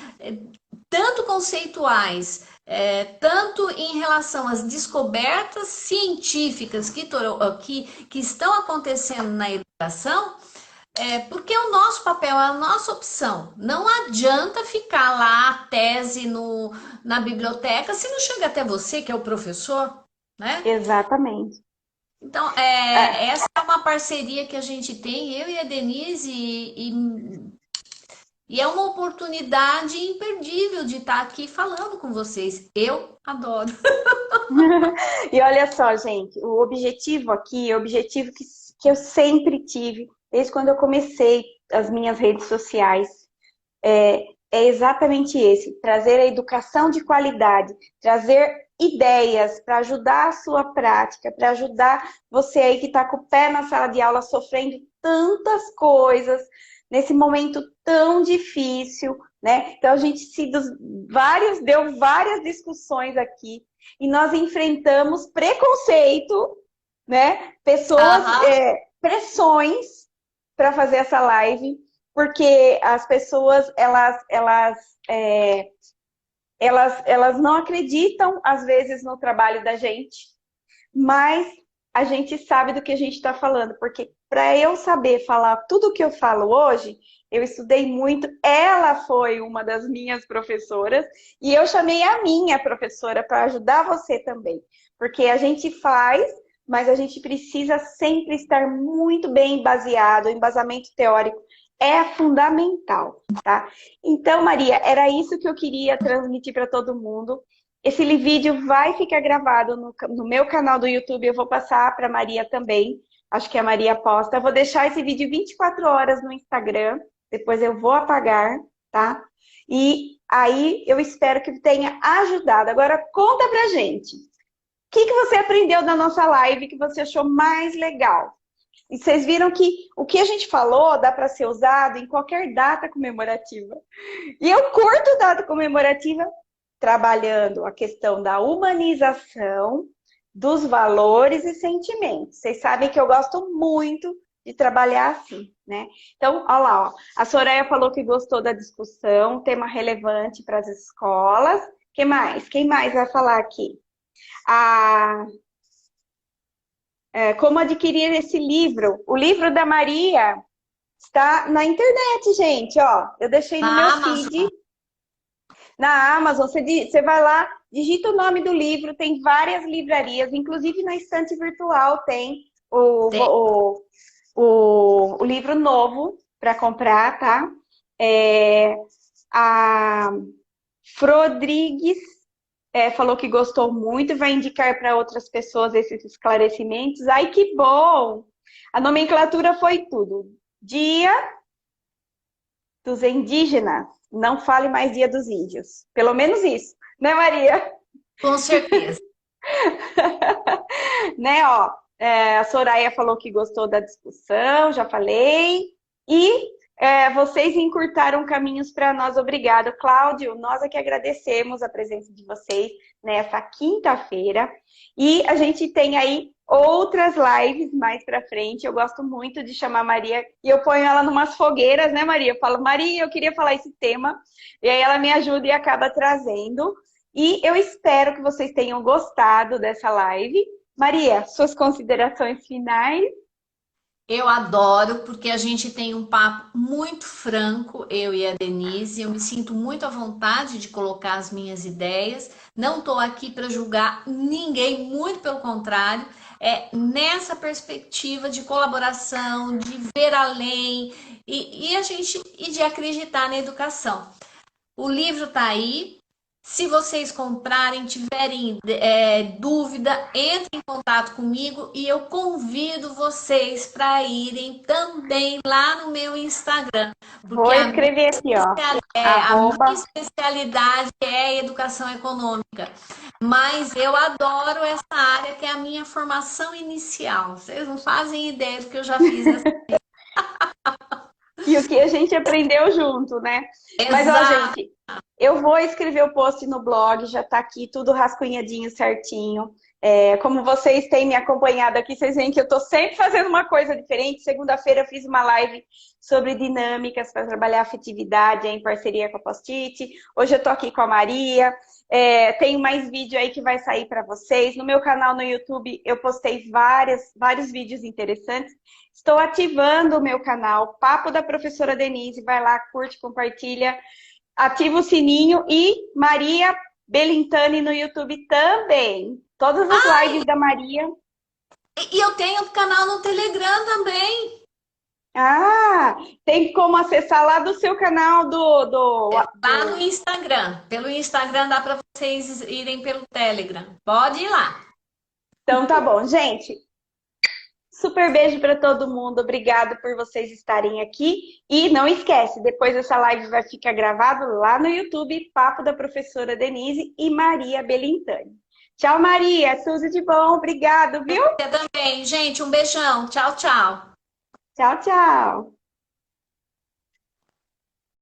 tanto conceituais, tanto em relação às descobertas científicas que estão acontecendo na educação, porque o nosso papel, é a nossa opção. Não adianta ficar lá a tese na biblioteca se não chega até você, que é o professor, né? Exatamente. Então, É, essa é uma parceria que a gente tem, eu e a Denise, e é uma oportunidade imperdível de estar aqui falando com vocês. Eu adoro. E olha só, gente, o objetivo aqui, o objetivo que eu sempre tive, desde quando eu comecei as minhas redes sociais, é exatamente esse, trazer a educação de qualidade, trazer ideias para ajudar a sua prática, para ajudar você aí que está com o pé na sala de aula sofrendo tantas coisas, nesse momento tão difícil, né? Então a gente deu várias discussões aqui e nós enfrentamos preconceito, né? Pessoas, Aham. pressões para fazer essa live, porque as pessoas, elas não acreditam, às vezes, no trabalho da gente, mas a gente sabe do que a gente está falando, porque para eu saber falar tudo o que eu falo hoje, eu estudei muito, ela foi uma das minhas professoras, e eu chamei a minha professora para ajudar você também, porque a gente faz, mas a gente precisa sempre estar muito bem baseado, o embasamento teórico é fundamental, tá? Então, Maria, era isso que eu queria transmitir para todo mundo. Esse vídeo vai ficar gravado no meu canal do YouTube, eu vou passar para a Maria também, acho que a Maria posta. Eu vou deixar esse vídeo 24 horas no Instagram, depois eu vou apagar, tá? E aí eu espero que tenha ajudado. Agora conta pra gente, o que você aprendeu da nossa live que você achou mais legal? E vocês viram que o que a gente falou dá para ser usado em qualquer data comemorativa. E eu curto data comemorativa trabalhando a questão da humanização dos valores e sentimentos. Vocês sabem que eu gosto muito de trabalhar assim, né? Então, olha lá, ó. A Soraya falou que gostou da discussão, tema relevante para as escolas. Quem mais? Quem mais vai falar aqui? A como adquirir esse livro? O livro da Maria está na internet, gente, ó. Eu deixei no meu Na feed, Amazon. na Amazon. Você vai lá, digita o nome do livro, tem várias livrarias, inclusive na estante virtual tem Tem. o livro novo para comprar, tá? A Frodrigues falou que gostou muito e vai indicar para outras pessoas esses esclarecimentos. Ai, que bom! A nomenclatura foi tudo. Dia dos indígenas. Não fale mais Dia dos Índios. Pelo menos isso, né, Maria? Com certeza. Né, ó. A Soraya falou que gostou da discussão, já falei. E vocês encurtaram caminhos para nós. Obrigado, Cláudio. Nós é que agradecemos a presença de vocês nessa quinta-feira. E a gente tem aí outras lives mais para frente. Eu gosto muito de chamar a Maria e eu ponho ela numas fogueiras, né, Maria? Eu falo, Maria, eu queria falar esse tema. E aí ela me ajuda e acaba trazendo. E eu espero que vocês tenham gostado dessa live. Maria, suas considerações finais? Eu adoro, porque a gente tem um papo muito franco, eu e a Denise. Eu me sinto muito à vontade de colocar as minhas ideias. Não estou aqui para julgar ninguém, muito pelo contrário. É nessa perspectiva de colaboração, de ver além e de acreditar na educação. O livro está aí. Se vocês comprarem, tiverem dúvida, entre em contato comigo e eu convido vocês para irem também lá no meu Instagram, porque Vou escrever aqui, ó. a minha Arroba. especialidade é educação econômica, mas eu adoro essa área que é a minha formação inicial. Vocês não fazem ideia do que eu já fiz nessa. E o que a gente aprendeu junto, né? Mas, ó, Exato. gente, eu vou escrever o post no blog, já tá aqui tudo rascunhadinho certinho. Como vocês têm me acompanhado aqui, vocês veem que eu tô sempre fazendo uma coisa diferente. Segunda-feira eu fiz uma live sobre dinâmicas para trabalhar afetividade em parceria com a Post-it. Hoje eu tô aqui com a Maria. Tem mais vídeo aí que vai sair para vocês. No meu canal no YouTube eu postei vários vídeos interessantes. Estou ativando o meu canal, Papo da Professora Denise. Vai lá, curte, compartilha, ativa o sininho. E Maria Belintani no YouTube também. Todas as lives da Maria. E eu tenho um canal no Telegram também. Ah, tem como acessar lá do seu canal Lá no Instagram. Pelo Instagram dá para vocês irem pelo Telegram. Pode ir lá. Então tá bom, gente. Super beijo para todo mundo. Obrigado por vocês estarem aqui. E não esquece, depois essa live vai ficar gravada lá no YouTube, Papo da Professora Denise e Maria Belintani. Tchau, Maria. Suzy de bom. Obrigado, viu? Você também, gente. Um beijão. Tchau, tchau. Tchau, tchau.